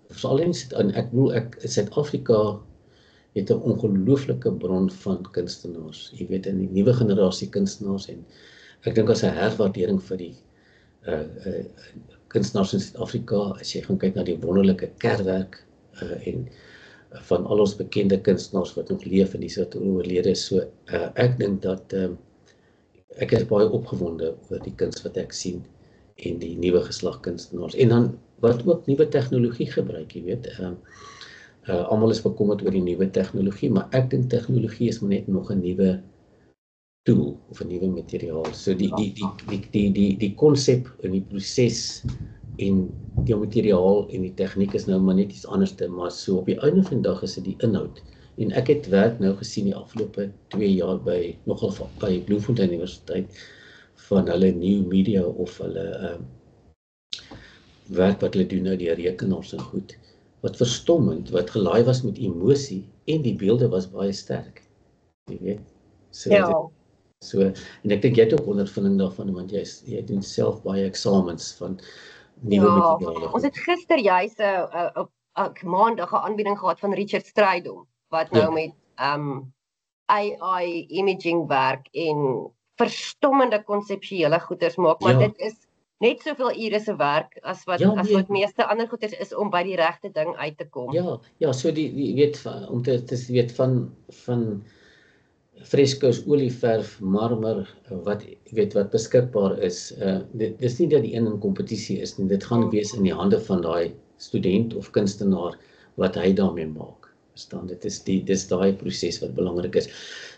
veral in Suid-Afrika het 'n ongelooflike bron van kunstenaars, jy weet, in die nuwe generasie kunstenaars, en ek dink as 'n herwaardering vir die kunstenaars in Suid-Afrika, as jy gaan kyk na die wonderlike kerkwerk en van al ons bekende kunstenaars wat nog leef en die wat oorlede is, so ek dink dat ek is baie opgewonde oor die kuns wat ek sien en die nuwe geslag kunstenaars, en dan wat ook nuwe tegnologie gebruik, jy weet, almal is bekommerd oor die nuwe tegnologie, maar ek dink tegnologie is maar net nog 'n nuwe tool of 'n nuwe materiaal. So die konsep en die proses en die materiaal en die tegniek is nou maar net iets anderste, maar so op die einde van die dag is dit die inhoud. En ek het werk nou gesien die afgelope 2 jaar nogal by Bloemfontein Universiteit van hulle new media of hulle werk wat hulle doen nou die rekenaars en goed. Wat verstommend, wat gelaai was met emosie en die beelde was baie sterk. Jy weet. So, en ek dink jy het ook ondervinding daarvan, want jy doen self baie eksamens van nuwe materiale.
Ons het gister juist op maandag 'n aanbieding gehad van Richard Strydom, wat nou met AI imaging werk en verstommende konseptuele goeders maak, maar dit is net soveel ure se werk as wat meeste ander goeders is om by die regte ding uit te kom.
Ja, so die weet om te weet van freskos, olieverf, marmer, wat beskikbaar is. Dit is nie dat die een in kompetisie is nie. Dit gaan wees in die hande van daai student of kunstenaar wat hy daarmee maak. Verstaan, dis daai proses wat belangrik is.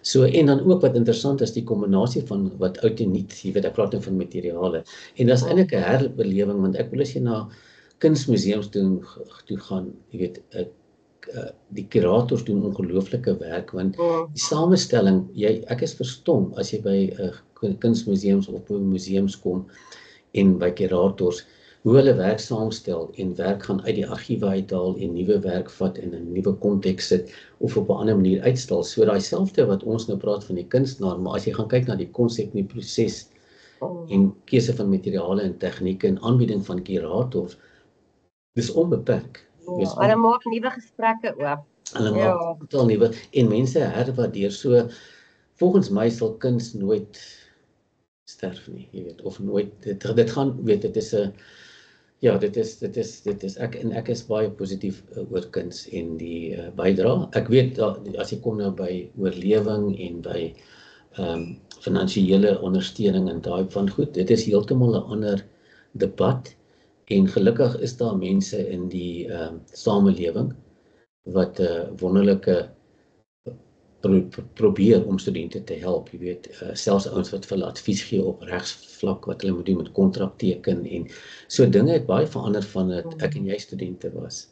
So, en dan ook wat interessant is, die kombinasie van wat oud en nuut, jy weet, ek praat nou van materiale. En dis eintlik 'n herbelewing, want ek wil as jy na kunsmuseums toe gaan, jy weet, die kurators doen ongelooflike werk, want die samestelling, ek is verstom as jy by kunsmuseums of museums kom en by kurators, hoe hulle werk saamstel en werk gaan uit die argiewe uithaal en nuwe werk vat en 'n nuwe konteks sit of op 'n ander manier uitstal. So daai selfde wat ons nou praat van die kunstenaar, maar as jy gaan kyk na die konsep en die proses en keuse van materiale en tegnieke en aanbieding van kurators, dis onbeperk.
Hulle maak nuwe gesprekke oop.
Hulle maak totaal nuwe en mense herwaardeer. So volgens my sal kuns nooit sterf nie, jy weet, of nooit dit gaan, weet, dit is 'n dit is ek is baie positief oor kuns en die bydra. Ek weet as jy kom nou by oorlewing en by finansiële ondersteuning en daai van goed, dit is heeltemal 'n ander debat. En gelukkig is daar mense in die samelewing wat wonderlike probeer om studente te help, jy weet, selfs ouens wat vir hulle advies gee op regsvlak wat hulle moet doen met kontrakteken en so dinge het baie verander van dit ek en jy studente was.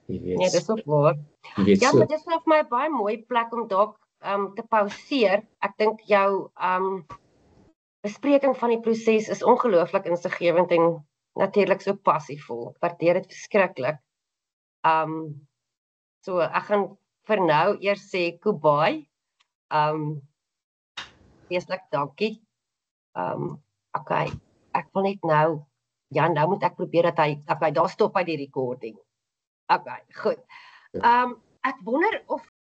Jy weet.
Ja, dis ook waar. Ja, maar dis vir my 'n baie mooi plek om dalk te pauseer. Ek dink jou bespreking van die proses is ongelooflik insiggewend en natuurlik so passievol. Ek waardeer dit verskriklik. So ek gaan vir nou eers sê goodbye. Weeslik dankie. Okay, ek wil net nou moet ek probeer dat hy daar stop hy die recording. Okay, goed. Ek wonder of